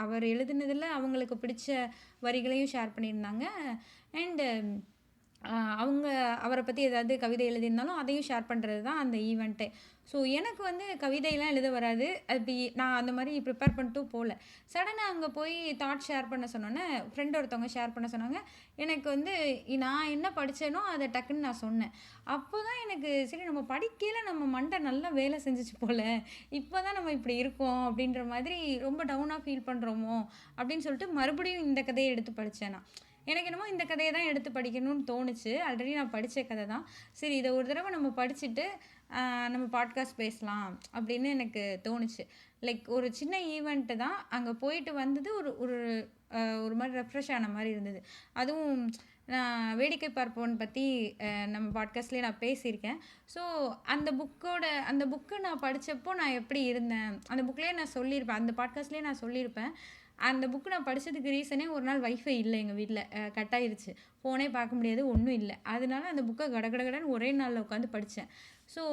அவர் எழுதுனதில் அவங்களுக்கு பிடிச்ச வரிகளையும் ஷேர் பண்ணியிருந்தாங்க. அண்டு அவங்க அவரை பற்றி ஏதாவது கவிதை எழுதியிருந்தாலும் அதையும் ஷேர் பண்ணுறது தான் அந்த ஈவெண்ட்டே. ஸோ எனக்கு வந்து கவிதைலாம் எழுத வராது. அப்படி நான் அந்த மாதிரி ப்ரிப்பேர் பண்ணிட்டும் போகல. சடனாக அங்கே போய் தாட் ஷேர் பண்ண சொன்னோன்னே ஃப்ரெண்ட் ஒருத்தவங்க ஷேர் பண்ண சொன்னாங்க. எனக்கு வந்து நான் என்ன படித்தேனோ அதை டக்குன்னு நான் சொன்னேன். அப்போ தான் எனக்கு சரி நம்ம படிக்கையில் நம்ம மண்டை நல்லா வேலை செஞ்சுச்சு போல், இப்போ தான் நம்ம இப்படி இருக்கோம் அப்படின்ற மாதிரி ரொம்ப டவுனாக ஃபீல் பண்ணுறோமோ அப்படின்னு சொல்லிட்டு மறுபடியும் இந்த கதையை எடுத்து படித்தேன் நான். எனக்கு என்னமோ இந்த கதையை தான் எடுத்து படிக்கணும்னு தோணுச்சு. ஆல்ரெடி நான் படித்த கதை தான். சரி இதை ஒரு தடவை நம்ம படிச்சுட்டு நம்ம பாட்காஸ்ட் பேசலாம் அப்படின்னு எனக்கு தோணுச்சு. லைக் ஒரு சின்ன ஈவெண்ட்டு தான். அங்கே போயிட்டு வந்தது ஒரு ஒரு ஒரு மாதிரி ரெஃப்ரெஷ் ஆன மாதிரி இருந்தது. அதுவும் நான் வேடிக்கை பார்ப்போன் பற்றி நம்ம பாட்காஸ்ட்லேயே நான் பேசியிருக்கேன். ஸோ அந்த புக்கை நான் படித்தப்போ நான் எப்படி இருந்தேன் அந்த புக்லேயே நான் சொல்லியிருப்பேன். அந்த பாட்காஸ்ட்லேயே நான் சொல்லியிருப்பேன். அந்த புக்கு நான் படித்ததுக்கு ரீசனே ஒரு நாள் வைஃபை இல்லை எங்கள் வீட்டில். கட் ஆயிருச்சு. ஃபோனே பார்க்க முடியாது, ஒன்றும் இல்லை. அதனால அந்த புக்கை கடகடன்னு ஒரே நாளில் உட்காந்து படித்தேன். ஸோ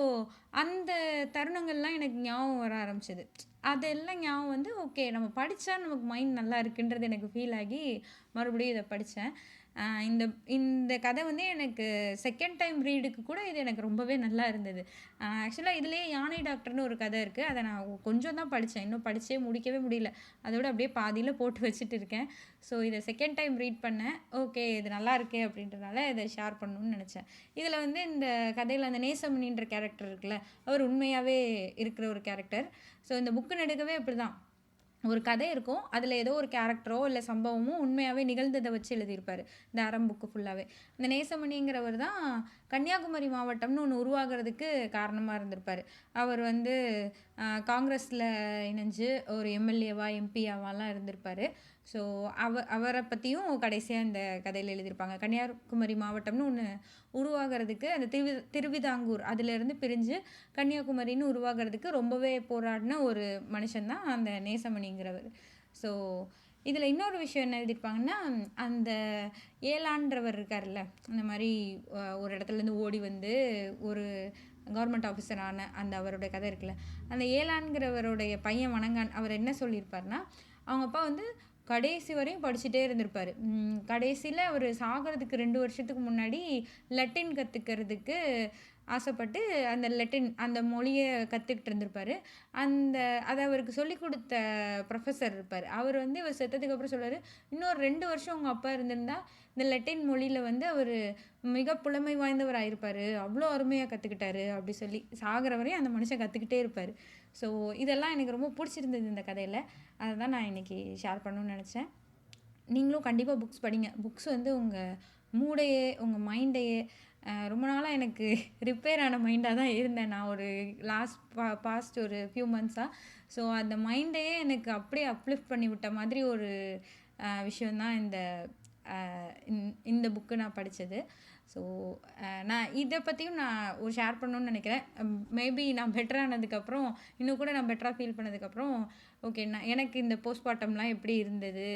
அந்த தருணங்கள்லாம் எனக்கு ஞாபகம் வர ஆரம்பிச்சது. அதெல்லாம் ஞாபகம் வந்து ஓகே நம்ம படித்தா நமக்கு மைண்ட் நல்லா இருக்குன்றது எனக்கு ஃபீல் ஆகி மறுபடியும் இதை படித்தேன். இந்த இந்த கதை வந்து எனக்கு செகண்ட் டைம் ரீடுக்கு கூட இது எனக்கு ரொம்பவே நல்லா இருந்தது. ஆக்சுவலாக இதுலேயே யானை டாக்டர்னு ஒரு கதை இருக்குது. அதை நான் கொஞ்சம் தான் படித்தேன். இன்னும் படித்தே முடிக்கவே முடியல. அதோட அப்படியே பாதியில் போட்டு வச்சுட்டு இருக்கேன். ஸோ இதை செகண்ட் டைம் ரீட் பண்ணேன். ஓகே இது நல்லா இருக்கே அப்படின்றனால இதை ஷேர் பண்ணணும்னு நினச்சேன். இதில் வந்து இந்த கதையில் அந்த நேசமணின்ற கேரக்டர் இருக்குல்ல, அவர் உண்மையாகவே இருக்கிற ஒரு கேரக்டர். ஸோ இந்த புக்கு நெடுக்கவே அப்படி தான். ஒரு கதை இருக்கும். அதில் ஏதோ ஒரு கேரக்டரோ இல்லை சம்பவமோ உண்மையாகவே நிகழ்ந்ததை வச்சு எழுதியிருப்பார் இந்த அறம் புக்கு ஃபுல்லாகவே. இந்த நேசமணிங்கிறவர் தான் கன்னியாகுமரி மாவட்டம்னு ஒன்று உருவாகிறதுக்கு காரணமாக இருந்திருப்பார். அவர் வந்து காங்கிரஸில் இணைஞ்சு ஒரு எம்எல்ஏவா எம்பியாவாலாம் இருந்திருப்பார். ஸோ அவரை பற்றியும் கடைசியாக இந்த கதையில் எழுதியிருப்பாங்க. கன்னியாகுமரி மாவட்டம்னு ஒன்று உருவாகிறதுக்கு அந்த திருவிதாங்கூர் அதிலேருந்து பிரிஞ்சு கன்னியாகுமரின்னு உருவாகிறதுக்கு ரொம்பவே போராடின ஒரு மனுஷன்தான் அந்த நேசமணிங்கிறவர். ஸோ இதில் இன்னொரு விஷயம் என்ன எழுதியிருப்பாங்கன்னா, அந்த ஏலான்றவர் இருக்கார்ல, இந்த மாதிரி ஒரு இடத்துலேருந்து ஓடி வந்து ஒரு கவர்மெண்ட் ஆஃபீஸரான அந்த அவருடைய கதை இருக்குல்ல, அந்த ஏலான்கிறவருடைய பையன் வணங்கான் அவர் என்ன சொல்லியிருப்பார்னா, அவங்க அப்பா வந்து கடைசி வரையும் படிச்சுட்டே இருந்திருப்பார். கடைசியில் அவர் சாகிறதுக்கு 2 வருஷத்துக்கு முன்னாடி லட்டின் கற்றுக்கிறதுக்கு ஆசைப்பட்டு அந்த லட்டின் அந்த மொழியை கற்றுக்கிட்டு இருந்திருப்பார். அதை அவருக்கு சொல்லிக் கொடுத்த ப்ரொஃபஸர் இருப்பார். அவர் வந்து இவர் செத்ததுக்கு அப்புறம் சொல்லுவார், இன்னொரு 2 வருஷம் உங்கள் அப்பா இருந்திருந்தா இந்த லட்டின் மொழியில் வந்து அவர் மிக புலமை வாய்ந்தவர் ஆயிருப்பார், அவ்வளோ அருமையாக கற்றுக்கிட்டாரு அப்படி சொல்லி சாகிற வரையும் அந்த மனுஷன் கற்றுக்கிட்டே இருப்பார். ஸோ இதெல்லாம் எனக்கு ரொம்ப பிடிச்சிருந்தது இந்த கதையில். அதை தான் நான் இன்றைக்கி ஷேர் பண்ணணும்னு நினச்சேன். நீங்களும் கண்டிப்பாக புக்ஸ் படிங்க. புக்ஸ் வந்து உங்கள் மூடையே உங்கள் மைண்டையே ரொம்ப நாளாக எனக்கு ரிப்பேர் ஆன மைண்டாக தான் இருந்தேன் நான் ஒரு பாஸ்ட் ஒரு ஃபியூ மந்த்ஸாக. ஸோ அந்த மைண்டையே எனக்கு அப்படியே அப்லிஃப்ட் பண்ணி விட்ட மாதிரி ஒரு விஷயந்தான் இந்த புக்கு நான் படித்தது. ஸோ நான் இதை பற்றியும் நான் ஒரு ஷேர் பண்ணணுன்னு நினைக்கிறேன். மேபி நான் பெட்டரானதுக்கப்புறம் இன்னும் கூட நான் பெட்டராக ஃபீல் பண்ணதுக்கப்புறம் ஓகே எனக்கு இந்த போஸ்ட்மார்ட்டம்லாம் எப்படி இருந்தது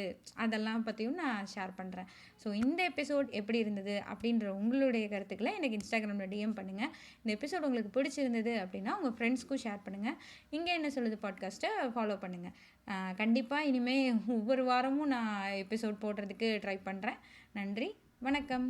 அதெல்லாம் பற்றியும் நான் ஷேர் பண்ணுறேன். ஸோ இந்த எபிசோட் எப்படி இருந்தது அப்படின்ற உங்களுடைய கருத்துக்களை எனக்கு இன்ஸ்டாகிராமில் டிஎம் பண்ணுங்கள். இந்த எபிசோட் உங்களுக்கு பிடிச்சிருந்தது அப்படின்னா உங்கள் ஃப்ரெண்ட்ஸ்க்கும் ஷேர் பண்ணுங்கள். இங்கே என்ன சொல்லுது பாட்காஸ்ட்டை ஃபாலோ பண்ணுங்கள். கண்டிப்பாக இனிமேல் ஒவ்வொரு வாரமும் நான் எபிசோட் போடுறதுக்கு ட்ரை பண்ணுறேன். நன்றி, வணக்கம்.